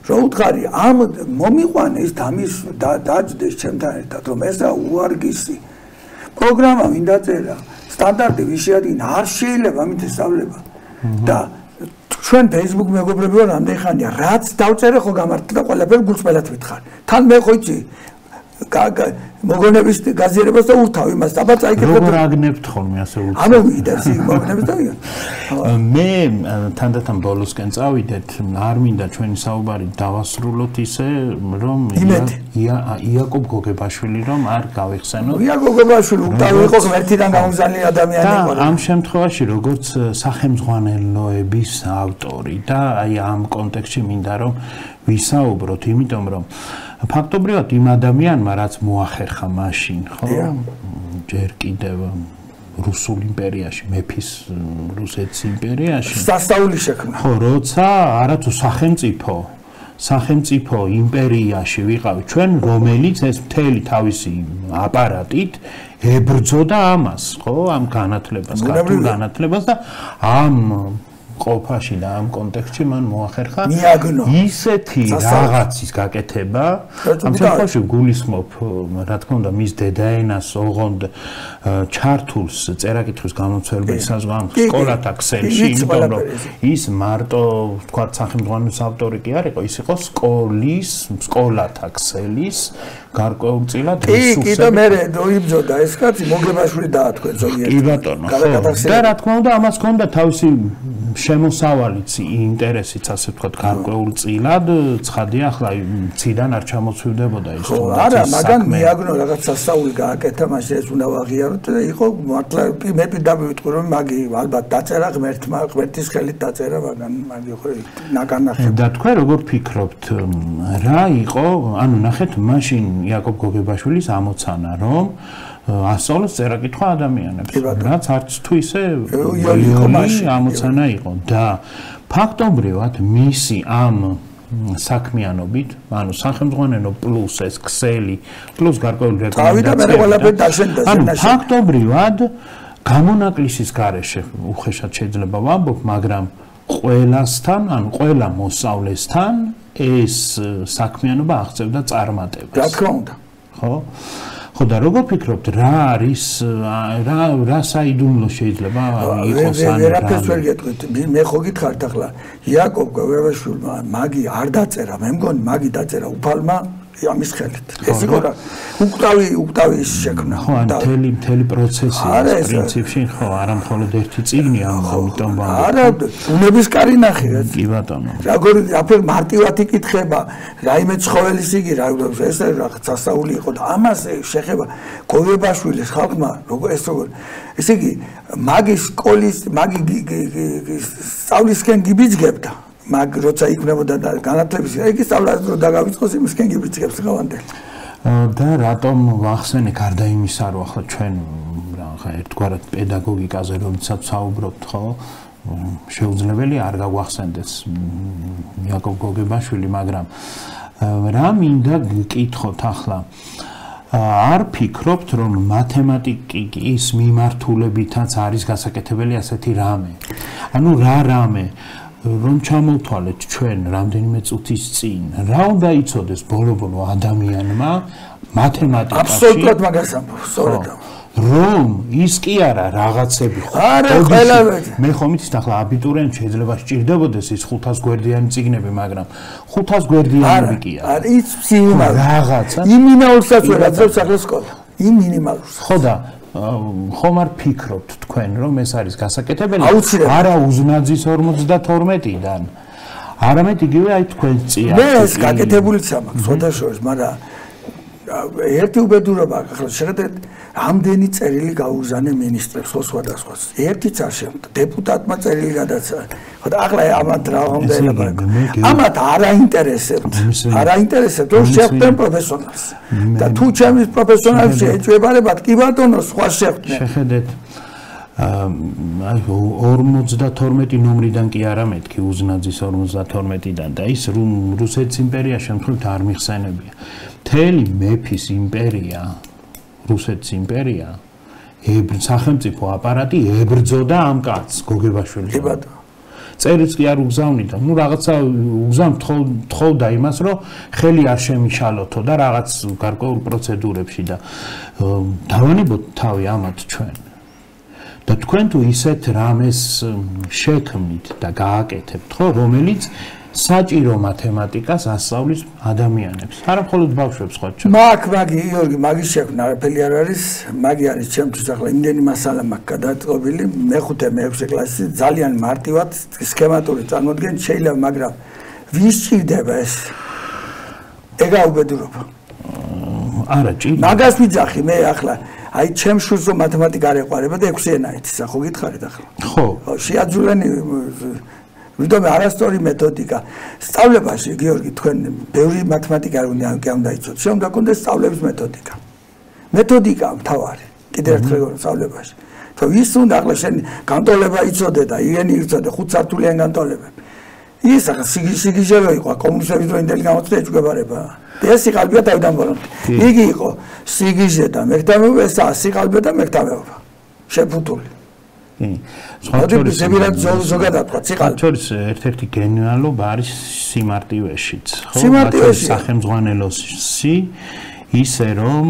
რო უთხარი ამ მომიყვანე ის დამის დაჯდეს ჩემთან ერთად რომ ესა უარგისი პროგრამა ვინ დაწერა სტანდარტი ვის შეადგინა არ შეიძლება ამით ესწავლება და ჩვენ Facebook მეგობრები ვარ რამდენი ხანია რაც დავწერე ხო გამართლა და ყველაფერი გულწრფელად ვითხარ თან მე ხო იცი მოგონების გაზიარებას და ურთავ იმას დაბა წაიკეთებ. როგორ აგნებთ ხოლმე ასე ურთავ? ამოვიდეთ მოგონებს და მე თანდათან ბოლოსკენ წავიდეთ, არ მინდა ჩვენი საუბარი დავასრულოთ ისე, რომ იაკობ გოგებაშვილი რომ არ გავიხსენოთ. იაკობ გოგებაშვილი უკრავი იყო ღმერთიდან გამოგზავნილი ადამიანი იყო. ამ შემთხვევაში როგორც სახელმძღვანელოების ავტორი და აი ამ კონტექსტში მინდა რომ ვისაუბროთ, იმიტომ რომ ფაქტობრივად იმ ადამიანმა რაც მოახერხა მაშინ, ხო? ჯერ კიდევ რუსულ იმპერიაში, მეფის რუსეთის იმპერიაში. სასწაული შექმნა. ხო, როცა არათუ სახელმწიფო იმპერიაში ვიყავით ჩვენ, რომელიც ეს მთელი თავისი აპარატით ებრძოდა ამას, ხო? ამ განათლებას, ქართულ განათლებას და ამ ყოფაში და ამ კონტექსტში მან მოახერხა ისეთი რაღაცის გაკეთება, ამ შემთხვევაში გულისხმობ, რა თქმა უნდა, მის დედაენას ოღონდ ჩართულს წერა-კითხვის გამომცემლობის საზღვაო სკოლათა ქსელში, იმიტომ რომ ის მარტო თქვა სახელმძღვანელოს ავტორი კი არ იყო, ის იყო სკოლათა ქსელის გარკვეულწილად რესურსები. კი და მე დაიბრძოდა ეს კაცი მოგებაშვილი დაათქვეს ზოგიერთი. კი ბატონო, და რა თქმა უნდა, ამას ჰქონდა თავისი შემოსავალიც ინტერესიც ასე ვთქვათ გარკვეულწილად ცხადია ახლა ციდან არ ჩამოცვივდებოდა ის თუნდაც არა მაგან მიაგნო რაღაც სასწაული გააკეთა მაშინ ეს უნდა ვაღიაროთ და იყო მართლა მე დავიტყვი რომ მაგი ალბათ დაწერა ღმერთის ხელით დაწერა მაგი ხო ნაკანახი და თქვენ როგორ ფიქრობთ რა იყო ანუ ნახეთ მაშინ იაკობ გოგებაშვილის ამოცანა რომ ასწავლოს წერა-კითხვა ადამიანებს, რაც არც თუ ისე ამოცანა იყო და ფაქტობრივად მისი ამ საქმიანობით, ანუ სახელმძღვანელო პლუს ეს ქსელი, პლუს გარკვეული რეკომენდაციები. ანუ ფაქტობრივად გამონაკლისის გარეშე უხეშად შეიძლება ვამბობ, მაგრამ ყველასთან, ანუ ყველა მოსწავლესთან ეს საქმიანობა აღწევდა წარმატებას. რა თქმა უნდა. ხო? ხო და როგორ ფიქრობთ რა არის რა საიდუმლო შეიძლება იყოს ან რა ვერაფერს ვერ გეტყვით მე ხო გითხარით ახლა იაკობ გოგებაშვილმა მაგი არ დაწერა მე მგონი მაგი დაწერა უფალმა ამის ხელით ეს იყო რა უკტავი ის შექმნა ხო ან მთელი პროცესი ეს პრინციპში ხო არა მხოლოდ ერთი წიგნი ამიტომ არა უნების კარი ნახე რა კი ბატონო როგორ აფერ მარტივად იკითხება რაიმე ცხოველის იგი რა ეს სასწაული იყო და ამას შეხება გოგებაშვილის ხალხმა როგორ ესე იგი მაგის სკოლის მაგი სწავლისკენ გიბიძგებდა მაგ როცა იქნებოდა და განათლების იგი სწავლას რო დაგავიწყოს იმისკენ გიბიძგებს გავანდელი და რატომ ვახსენე გარდა იმისა რომ ახლა ჩვენ რაღაცა ერთგვარად პედაგოგიკაზე რომელსაც საუბრობთ ხო შეუძლებელი არ გაგვახსენდეს იაკობ გოგებაშვილი მაგრამ რა მინდა გკითხოთ ახლა არ ფიქრობთ რომ მათემატიკის მიმართულებითაც არის გასაკეთებელი ასეთი რამე ანუ რა რამე რომ ჩამოვთვალეთ ჩვენ რამდენიმე წუთის წინ რა უნდა იცოდეს ბოლო-ბოლო ადამიანმა მათემატიკაში აბსოლუტურად მაგას ამბობს სწორედ რომ ის კი არა რაღაცები არა ყველა მე ხომ იცით ახლა აბიტურიენტ შეიძლება სჭირდებოდეს ის 500 გვერდიანი წიგნები მაგრამ 500 გვერდიანები კი არა არა ის მინიმალურს რაღაცა იმ მინიმალურსაც ვერ აწევს ახლა სკოლა იმ მინიმალურს ხო და ხომ არ ფიქრობთ თქვენ რომ ეს არის გასაკეთებელი არა უზნაძის 52-დან არამედ იგივე აი თქვენ წია მე ეს გაკეთებულიც ამაქვს ხოდაშორის მაგრამ ერთი უბედურობა ახლა შეხედეთ ამდენი წერილი გაუგზავნე მინისტრებს სხვადასხვას ერთიც არ შემდგა დეპუტატმა წერილი გადაცა ხო და ახლა ამათ რა უნდა ელაპარაკო ამათ არაინტერესებთ რომ შეხვდნენ პროფესიონალს და თუ ჩემის პროფესიონალს ეჭვებარებათ კი ბატონო სხვა შეხვდნენ შეხედეთ აი 52 ნომრიდან კი არა მეთქი უზნაძის 52-დან და ის რუსეთის იმპერია შემთხვევით არ მიხსენებია მთელი მეფის იმპერია რუსეთის იმპერია სახელმწიფო აპარატი ებრძოდა ამ კაცს გოგებაშვილს კი ბატონო წერილს კი არ უგზავნიდა ნუ რაღაცა თხოვდა იმას რომ ხელი არ შემიშალოთო და რაღაც გარკვეულ პროცედურებში და დავანებოთ თავი ამათ ჩვენ და თქვენ თუ ისეთ რამეს შექმნით და გააკეთებთ ხო რომელიც საჭირო მათემატიკას ასწავლის ადამიანებს. არა მხოლოდ ბავშვებს ხო ჩა. მაგი გიორგი, მაგის შექმნა არაფერი არ არის, მაგი არის ჩემთვის ახლა იმდენი მასალა მაქვს გადაწყობილი, მე-5 მე-6 კლასში ძალიან მარტივად სქემატური წარმოდგენით შეიძლება, მაგრამ ვის ჭირდება ეს? ეგა უბედურობა. არა, ჭირდება. მაგას ვიძახი მე ახლა, აი ჩემ შულს რომ მათემატიკა არ ეყარება და 6 ენაით, ხო გითხარით ახლა? ხო. შეაძულენი ვიდრე არასწორი მეთოდიკა. სწავლებაში გიორგი თქვენ ბევრი მათემატიკა არ უნდა იცოდეთ. უნდა გქონდეს სწავლების მეთოდიკა. მეთოდიკა მთავარი. კიდევ ერთხელ სწავლებაში. თუ ის უნდა ახლა შენ განტოლება იცოდე და იენი იცოდე 5 სართულიანი განტოლებები. ის ახლა სიგიჟე რო იყო კომუნისტების დროინდელი გამოწვევა ეჭვგებარება. ეს სიყალბეა თავიდან ბოლომდე. იგი იყო სიგიჟე და მექტამეობა, ეს სიყალბე და მექტამეობა. შეფუთული. შორის ერთ-ერთი გენიალობა არის სიმარტივეშიც, ხო? სახელმძღვანელოსი ისე რომ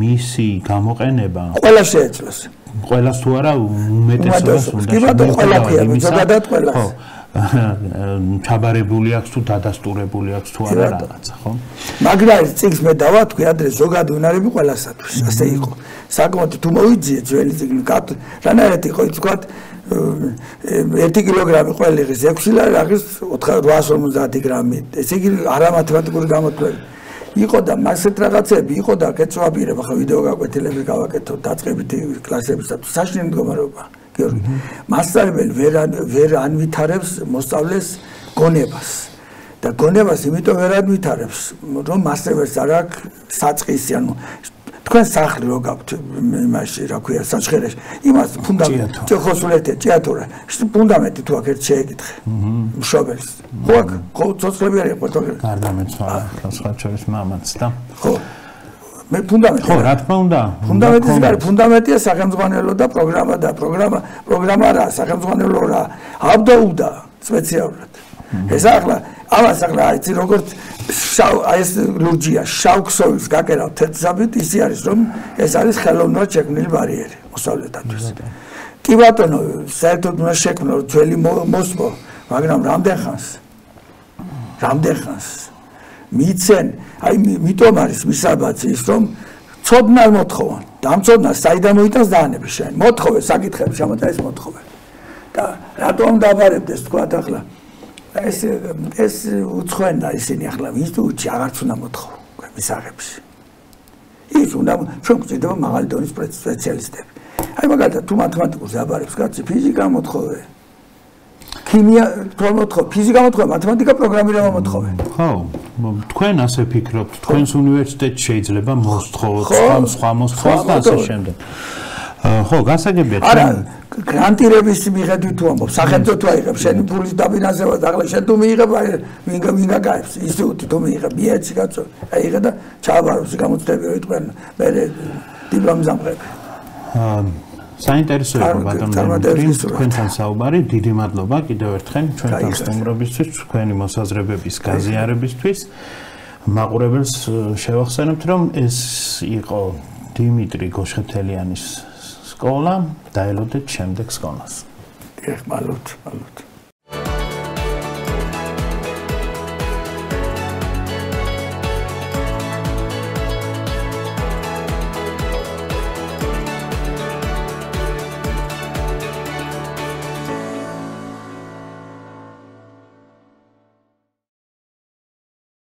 მისი გამოყენება ყველა შეეძლოს. ყველას თუ არა უმეტესობას უნდა. კი ბატონო, ყველა ქვია, ზოგადად ყველას. ხო. ჩაბარებული აქვს თუ დადასტურებული აქვს თუ არა რაღაცა, ხო? მაგრამ წიგნს მე დავათქვი ადრე ზოგად უნარები ყველასათვის, ასე იყო. საკმაოდ თუ მოიძიე ძველი წიგნი, რანაირად იყო იცქვათ 1 კილოგრამი ყველიღის 6 ლარი აღის 850 გრამი. ესე იგი არა მათემატიკური გამოთვლები. იყო და მასეთ რაღაცები იყო და კეცვაპირება, ხო ვიდეო გაკვეთილები გავაკეთო დაწყებითი კლასებისათვის საშინელი მდგომარეობა. გიორგი, მასწავლებელი ვერ ანვითარებს მოსწავლეს გონებას. და გონებას იმიტომ ვერ ანვითარებს, რომ მასწავლებელს არ აქვს საწყისი, ანუ თქვენ სახლი რო გაქვთ იმაში, რა ქვია, საჩხერეში, იმას ფუნდამენტი, ჭეხოსულეთე, ჭიათურა, ფუნდამენტი თუ აქ ერთ შეეკითხე. მშობელს. ხო აქ, ხო ცოცხლები არის პორტუგალი. გარდამეცვა, სხვა შორის მამაც და. ხო. მე ფუნდამენტი. ხო, რა თქმა უნდა. ფუნდამენტია სახელმძღვანელო და პროგრამა რა, სახელმძღვანელო რა, აბდაუდა სპეციალურად. ეს ახლა, ამას ახლა აიცი როგორც აი ეს ლურჯია, შავქსოვის გაკერავ თეთრსაბით, ისი არის რომ ეს არის ხელოვნურად შექმნილი ბარიერი მოსწავლეთათვის. კი ბატონო, საერთოდ უნდა შექმნო ძველი მოსპო, მაგრამ რამდენ ხანს მიცენ, აი მიტომ არის მისაბაძი ის რომ ცოდნა მოთხოვან. დამცოდნა საიდან მოიტანს დაანები შენ. მოთხოვე საკითხები შემოთა ეს მოთხოვე. და რატომ დაბარებდეს თქვა ახლა ეს უცხოენდა ისინი ახლა ვის თუ აღარც უნდა მოთხოვო მისაღებში. ის უნდა ჩვენ გვჭირდება მაღალი დონის სპეციალისტები. აი მაგალითად თუ მათემატიკურს აბარებს კაცი ფიზიკა მოთხოვე. ქიმია მოთხოვე, ფიზიკა მოთხოვე, მათემატიკა პროგრამირება მოთხოვე. ხო, თქვენ ასე ფიქრობთ, თქვენს უნივერსიტეტში შეიძლება მოსთხოვოთ სხვა მოსთხოვას და ასე შემდეგ. ხო, გასაგებია. არა, გრანტირების მიხედვით თუ ამბობ, სახელმწიფო თუ აიღებს შენი ფულის დაბინაზება და ახლა შენ თუ მიიღებ, ვინ გაგაებს, ინსტიტუტი თუ მიიღებ, მიეცი კაცო, აიღე და ჩააბაროს გამოცდები იყვნენ, მე დიპლომის ამღები. საინტერესო იყო ბატონო თქვენთან საუბარი, დიდი მადლობა კიდევ ერთხელ ჩვენთან სტუმრობისთვის, თქვენი მოსაზრებების გაზიარებისთვის. მაყურებელს შევახსენებთ, რომ ეს იყო დიმიტრი გოშხეთელიანის სკოლა, დაელოდეთ შემდეგ სკოლას. მალოთ.